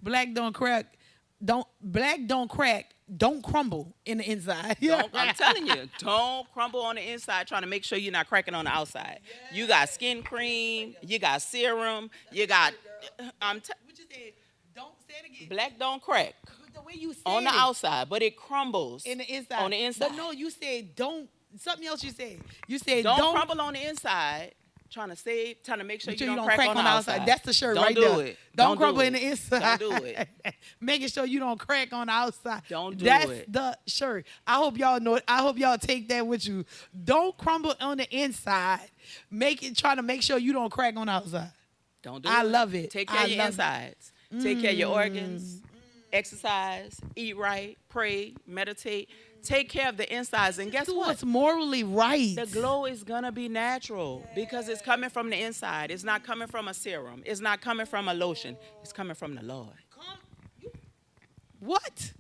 Black don't crack. Black don't crack. Don't crumble in the inside. I'm telling you, don't crumble on the inside trying to make sure you're not cracking on the outside. You got skin cream, you got serum, you got, What you said? Don't say it again. black don't crack The way you said on the it. outside, but it crumbles In the inside. on the inside. But no, you said don't. Something else you said. You said Don't don't crumble on the inside, trying to make sure Make you don't crack on the outside. That's the shirt Don't right do there. it. Don't do crumble it. in the inside. Don't do it. Making sure you don't crack on the outside. Don't do That's it. the shirt. I hope y'all know it. I hope y'all take that with you. Don't crumble on the inside. Try to make sure you don't crack on the outside. Don't do it. I love it. Take care of your love it. insides. Take care of your organs. Exercise. Eat right. Pray. Meditate. Take care of the insides. And guess Do what? what's morally right. The glow is going to be natural because it's coming from the inside. It's not coming from a serum. It's not coming from a lotion. It's coming from the Lord. What?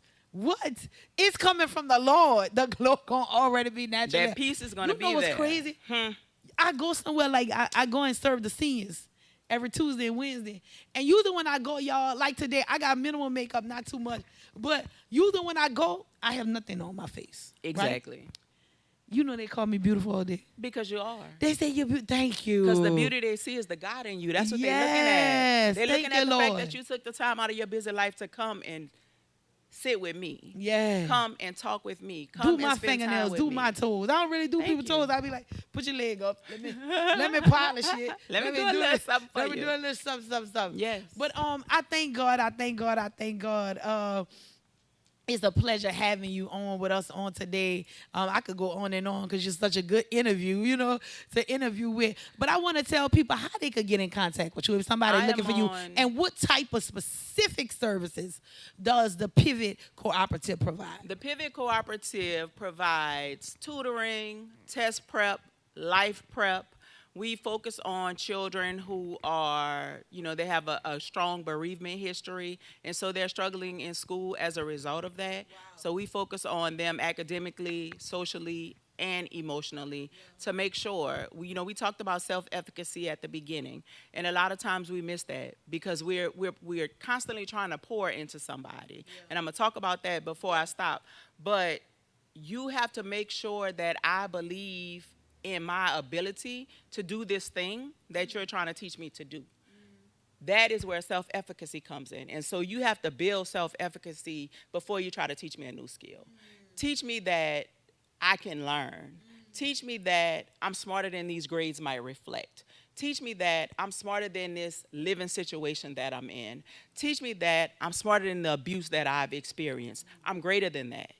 It's coming from the Lord. The glow gonna already be natural. That peace is going to be there. You know what's crazy? I go somewhere like I go and serve the seniors every Tuesday and Wednesday. And usually when I go, y'all, like today, I got minimal makeup, not too much. But usually when I go, I have nothing on my face. Exactly. Right? You know they call me beautiful all day. Because you are. They say you're beautiful. Thank you. Because the beauty they see is the God in you. That's what they're looking Yes. at. They're Thank looking at you, the fact Lord. that you took the time out of your busy life to come and sit with me. Yeah. Come and talk with me. Come Do my and spend time fingernails. with Do me. my toes. I don't really do people's toes. I be like, put your leg up. Let me polish it. Let me do a little something for Let me you. do a little something. Yes. But I thank God. It's a pleasure having you on with us on today. I could go on and on because you're such a good interview, to interview with. But I want to tell people how they could get in contact with you if somebody looking for you. And what type of specific services does the PIVOT Cooperative provide? The PIVOT Cooperative provides tutoring, test prep, life prep. We focus on children who are, they have a strong bereavement history, and so they're struggling in school as a result of that. Wow. So we focus on them academically, socially, and emotionally to make sure, we talked about self-efficacy at the beginning, and a lot of times we miss that because we're constantly trying to pour into somebody. Yeah. And I'm going to talk about that before I stop. But you have to make sure that I believe in my ability to do this thing that you're trying to teach me to do. That is where self-efficacy comes in. And so you have to build self-efficacy before you try to teach me a new skill. Teach me that I can learn. Teach me that I'm smarter than these grades might reflect. Teach me that I'm smarter than this living situation that I'm in. Teach me that I'm smarter than the abuse that I've experienced. I'm greater than that.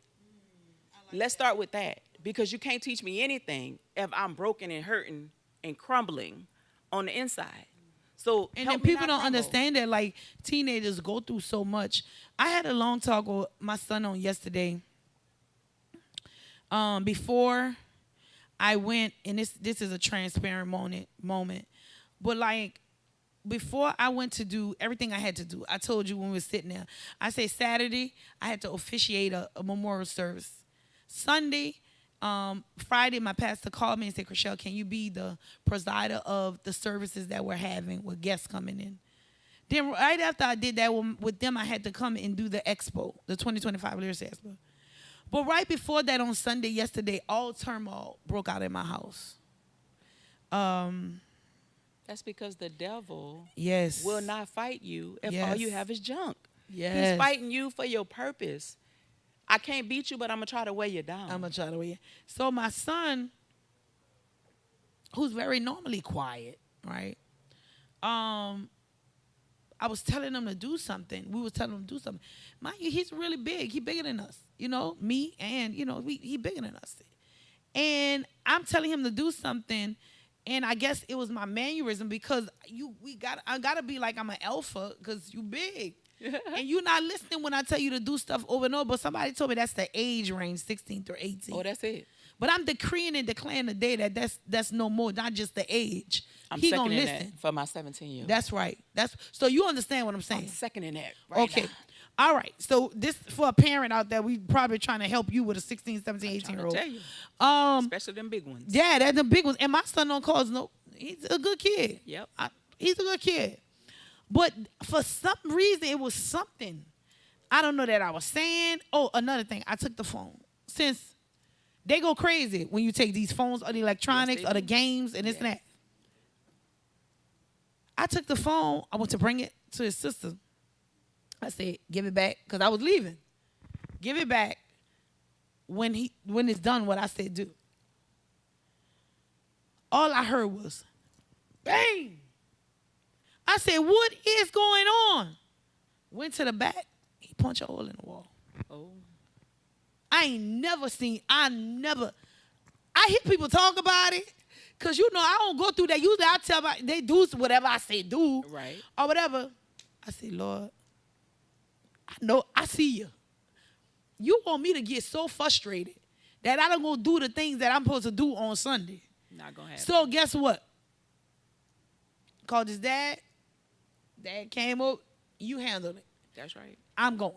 Let's start with that. Because you can't teach me anything if I'm broken and hurting and crumbling on the inside. So and then people don't understand that, like, teenagers go through so much. I had a long talk with my son on yesterday. Before I went, and this is a transparent moment, but like before I went to do everything I had to do, I told you when we were sitting there, I said Saturday I had to officiate a memorial service. Sunday. Friday, my pastor called me and said, Chriselle, can you be the presider of the services that we're having with guests coming in? Then right after I did that with them, I had to come and do the expo, the 2025 Lyrics Expo. But right before that on Sunday, yesterday, all turmoil broke out in my house. That's because the devil will not fight you if all you have is junk. Yes. He's fighting you for your purpose. I can't beat you, but I'm going to try to weigh you down. I'm going to try to weigh you. So my son, who's very normally quiet, right? I was telling him to do something. We was telling him to do something. Mind you, he's really big. He's bigger than us, me, and, he bigger than us. And I'm telling him to do something, and I guess it was my mannerism because I got to be like I'm an alpha because you big. And you're not listening when I tell you to do stuff over and over. But somebody told me that's the age range, 16 through 18. Oh, that's it. But I'm decreeing and declaring today that that's no more, not just the age. I'm He seconding gonna listen. that for my 17-year-old. That's right. So you understand what I'm saying? I'm seconding that right now. All right. So this, for a parent out there, we probably trying to help you with a 16, 17, 18-year-old. Tell you. Especially them big ones. Yeah, that's the big ones. And my son don't cause no. He's a good kid. Yep. He's a good kid. But for some reason, it was something. I don't know that I was saying. Oh, another thing. I took the phone. Since they go crazy when you take these phones or the electronics or the games and this and that. I took the phone. I went to bring it to his sister. I said, give it back, because I was leaving. Give it back when it's done what I said do. All I heard was, Bang! I said, what is going on? Went to the back. He punched a hole in the wall. Oh. I hear people talk about it. Because, I don't go through that. Usually I tell them, they do whatever I say do. Right. Or whatever. I say, Lord, I see you. You want me to get so frustrated that I don't go do the things that I'm supposed to do on Sunday. Not gonna happen. So guess what? Called his dad. Dad came up. You handled it. That's right. I'm going.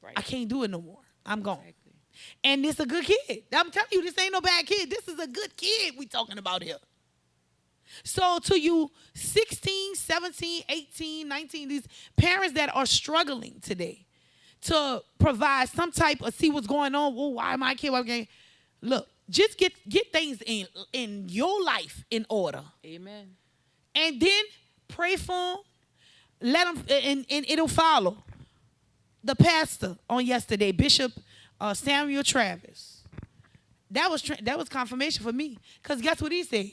Right. I can't do it no more. I'm going. Exactly. And this a good kid. I'm telling you, this ain't no bad kid. This is a good kid we talking about here. So to you 16, 17, 18, 19, these parents that are struggling today to provide some type of see what's going on. Well, why my kid? Look, just get things in your life in order. Amen. And then pray for them. Let them, and it'll follow. The pastor on yesterday, Bishop Samuel Travis. That was confirmation for me. Because guess what he said?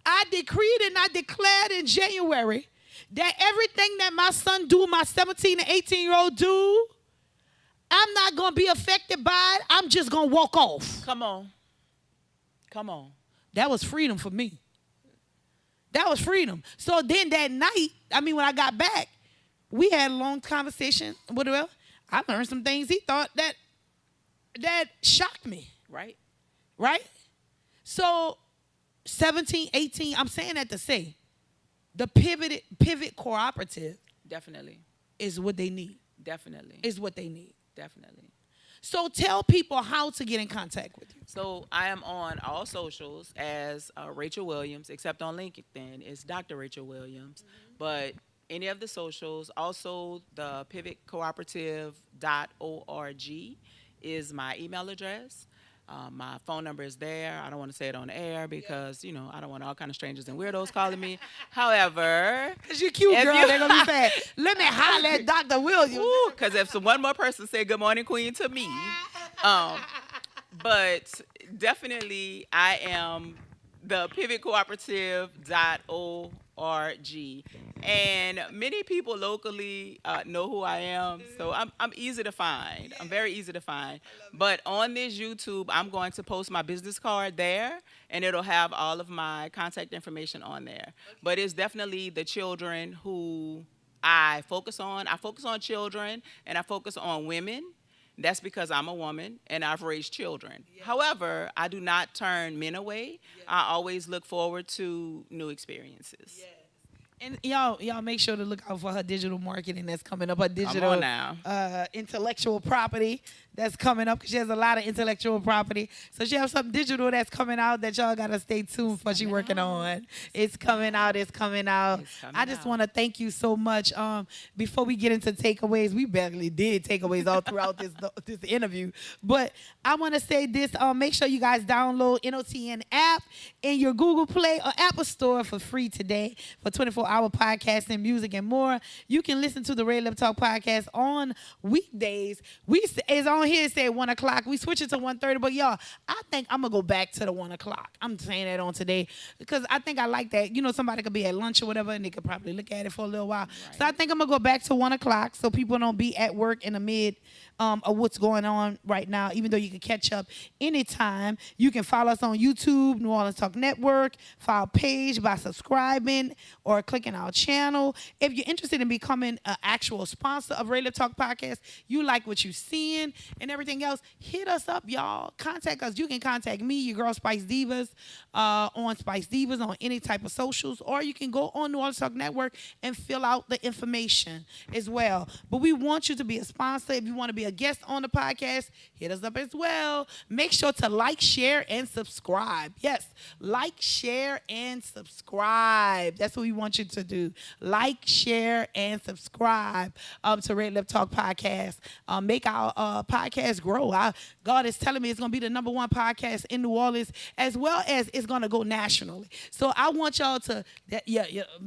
I decreed and I declared in January that everything that my son do, my 17 and 18-year-old do, I'm not going to be affected by it. I'm just going to walk off. Come on. Come on. That was freedom for me. That was freedom. So then that night, when I got back, we had a long conversation. Whatever. I learned some things he thought that shocked me. Right. Right? So 17, 18, I'm saying that to say the PIVOT Cooperative definitely is what they need. Definitely. Is what they need. Definitely. So tell people how to get in contact with you. So I am on all socials as Rachel Williams, except on LinkedIn. It's Dr. Rachel Williams. Mm-hmm. But any of the socials, also the pivotcooperative.org is my email address. My phone number is there. I don't want to say it on the air because, I don't want all kind of strangers and weirdos calling me. However, because you're cute, girl, they're going to be saying, let me holler at Dr. Williams. Because if one more person say good morning, queen, to me. But definitely I am the pivotcooperative.org. And many people locally know who I am, so I'm easy to find. I'm very easy to find. But on this YouTube, I'm going to post my business card there, and it'll have all of my contact information on there. Okay. But it's definitely the children who I focus on. I focus on children, and I focus on women. That's because I'm a woman and I've raised children. Yeah. However, I do not turn men away. Yeah. I always look forward to new experiences. Yeah. And y'all make sure to look out for her digital marketing that's coming up. Her digital intellectual property that's coming up, because she has a lot of intellectual property. So she has something digital that's coming out that y'all gotta stay tuned for. She working on. It's coming out. It's coming out. I just want to thank you so much. Before we get into takeaways, we barely did takeaways all throughout this interview. But I want to say this. Make sure you guys download NOTN app in your Google Play or Apple Store for free today for 24-hour podcasting, music, and more. You can listen to the RedLip Talk podcast on weekdays. It's on here, it said 1 o'clock. We switch it to 1:30, but y'all, I think I'm going to go back to the 1 o'clock. I'm saying that on today because I think I like that. Somebody could be at lunch or whatever, and they could probably look at it for a little while. Right. So I think I'm going to go back to 1 o'clock so people don't be at work in the mid of what's going on right now, even though you can catch up anytime. You can follow us on YouTube, New Orleans Talk Network, follow page by subscribing or clicking our channel. If you're interested in becoming an actual sponsor of RedLip Talk Podcast, you like what you're seeing and everything else, hit us up, y'all. Contact us. You can contact me, your girl Spice Divas, on Spice Divas on any type of socials, or you can go on New Orleans Talk Network and fill out the information as well. But we want you to be a sponsor. If you want to be a guest on the podcast, hit us up as well. Make sure to like, share, and subscribe. Yes, like, share, and subscribe. That's what we want you to do. Like, share, and subscribe to RedLip Talk Podcast. Make our podcast grow. God is telling me it's going to be the #1 podcast in New Orleans, as well as it's going to go nationally. So I want y'all to,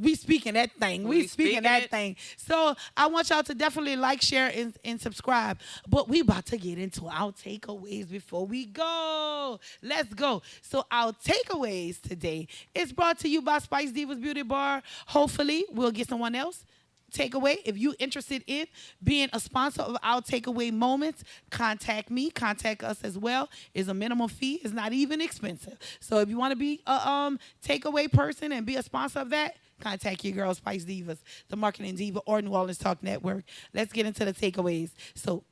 we speaking that thing. We speaking that thing. So I want y'all to definitely like, share, and subscribe. But we about to get into our takeaways before we go. Let's go. So our takeaways today is brought to you by Spice Diva's Beauty Bar. Hopefully, we'll get someone else. Takeaway. If you're interested in being a sponsor of our takeaway moments, contact me. Contact us as well. It's a minimum fee. It's not even expensive. So if you want to be a takeaway person and be a sponsor of that, contact your girl Spice Divas, the Marketing Diva, or New Orleans Talk Network. Let's get into the takeaways. So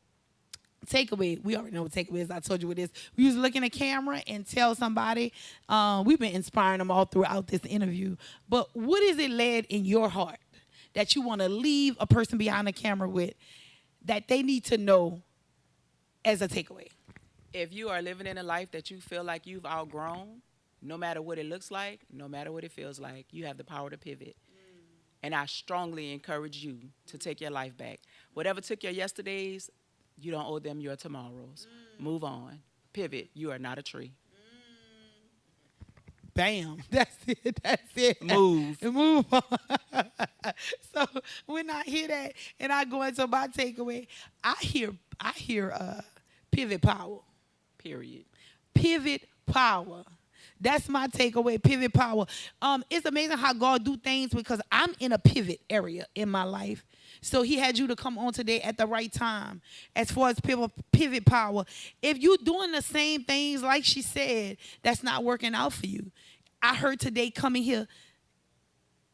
takeaway, we already know what takeaway is. I told you what it is. We used to look in the camera and tell somebody. We've been inspiring them all throughout this interview. But what is it led in your heart that you want to leave a person behind the camera with that they need to know as a takeaway? If you are living in a life that you feel like you've outgrown, no matter what it looks like, no matter what it feels like, you have the power to pivot. And I strongly encourage you to take your life back. Whatever took your yesterdays, you don't owe them your tomorrows. Move on. Pivot. You are not a tree. Bam. That's it. That's it. Move. Move on. So when I hear that and I go into my takeaway, I hear pivot power. Period. Pivot power. That's my takeaway, pivot power. It's amazing how God do things because I'm in a pivot area in my life. So he had you to come on today at the right time as far as pivot power. If you're doing the same things like she said, that's not working out for you. I heard today coming here,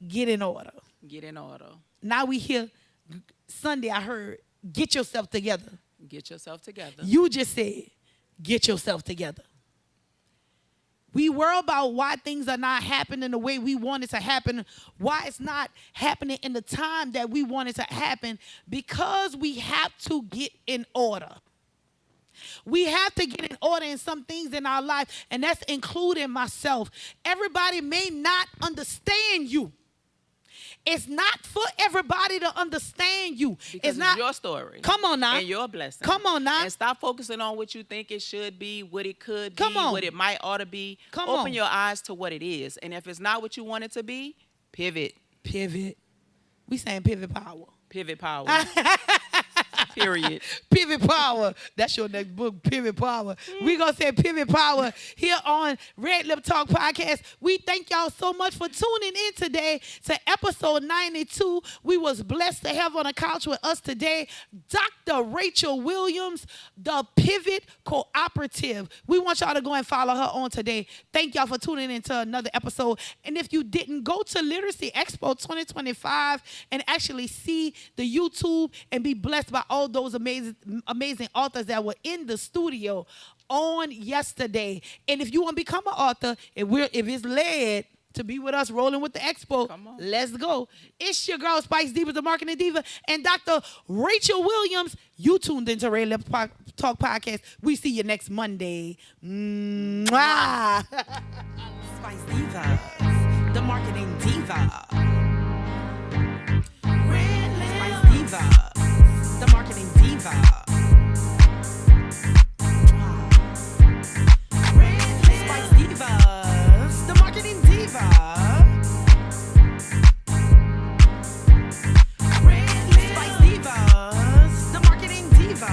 get in order. Get in order. Now we hear Sunday, I heard, get yourself together. Get yourself together. You just said, get yourself together. We worry about why things are not happening the way we want it to happen, why it's not happening in the time that we want it to happen, because we have to get in order. We have to get in order in some things in our life, and that's including myself. Everybody may not understand you. It's not for everybody to understand you. Because it's not your story. Come on now. And your blessing. Come on now. And stop focusing on what you think it should be, what it could be, Come on. what it might ought to be. Come Open on. your eyes to what it is. And if it's not what you want it to be, pivot. Pivot. We saying pivot power. Pivot power. Period. Pivot power. That's your next book, Pivot Power. We going to say Pivot Power here on RedLip Talk Podcast. We thank y'all so much for tuning in today to episode 92. We was blessed to have on the couch with us today Dr. Rachel Williams, the Pivot Cooperative. We want y'all to go and follow her on today. Thank y'all for tuning in to another episode. And if you didn't, go to Literacy Expo 2025 and actually see the YouTube and be blessed by all those amazing authors that were in the studio on yesterday. And if you want to become an author, if it's led to be with us rolling with the expo, let's go. It's your girl Spice Diva, the Marketing Diva, and Dr. Rachel Williams. You tuned into RedLip Talk Podcast. We see you next Monday. Mwah. Spice Diva, the Marketing Diva. Spice Diva, the Marketing Diva. Spice Divas, the Marketing Diva. Spice Divas, the Marketing Diva.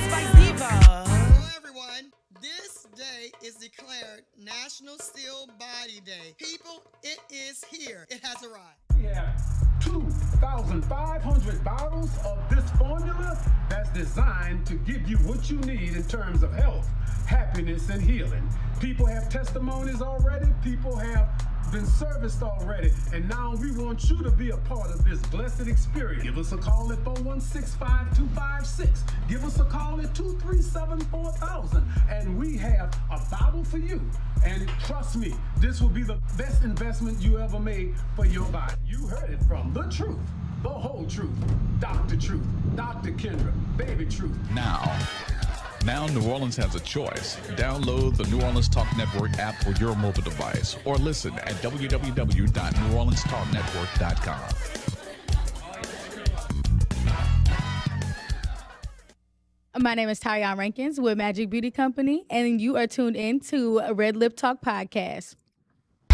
Spice Diva. Hello, everyone. This day is declared National Still Body Day. People, it is here. It has arrived. We have 2,500 bottles of this formula that's designed to give you what you need in terms of health, happiness, and healing. People have testimonies already. People have been serviced already. And now we want you to be a part of this blessed experience. Give us a call at 416-5256. Give us a call at 237-4000. And we have a bottle for you. And trust me, this will be the best investment you ever made for your body. You heard it from the truth, the whole truth, Dr. Truth, Dr. Kendra, Baby Truth. Now New Orleans has a choice. Download the New Orleans Talk Network app for your mobile device or listen at www.neworleanstalknetwork.com. My name is Tyrone Rankins with Magic Beauty Company, and you are tuned in to RedLip Talk Podcast.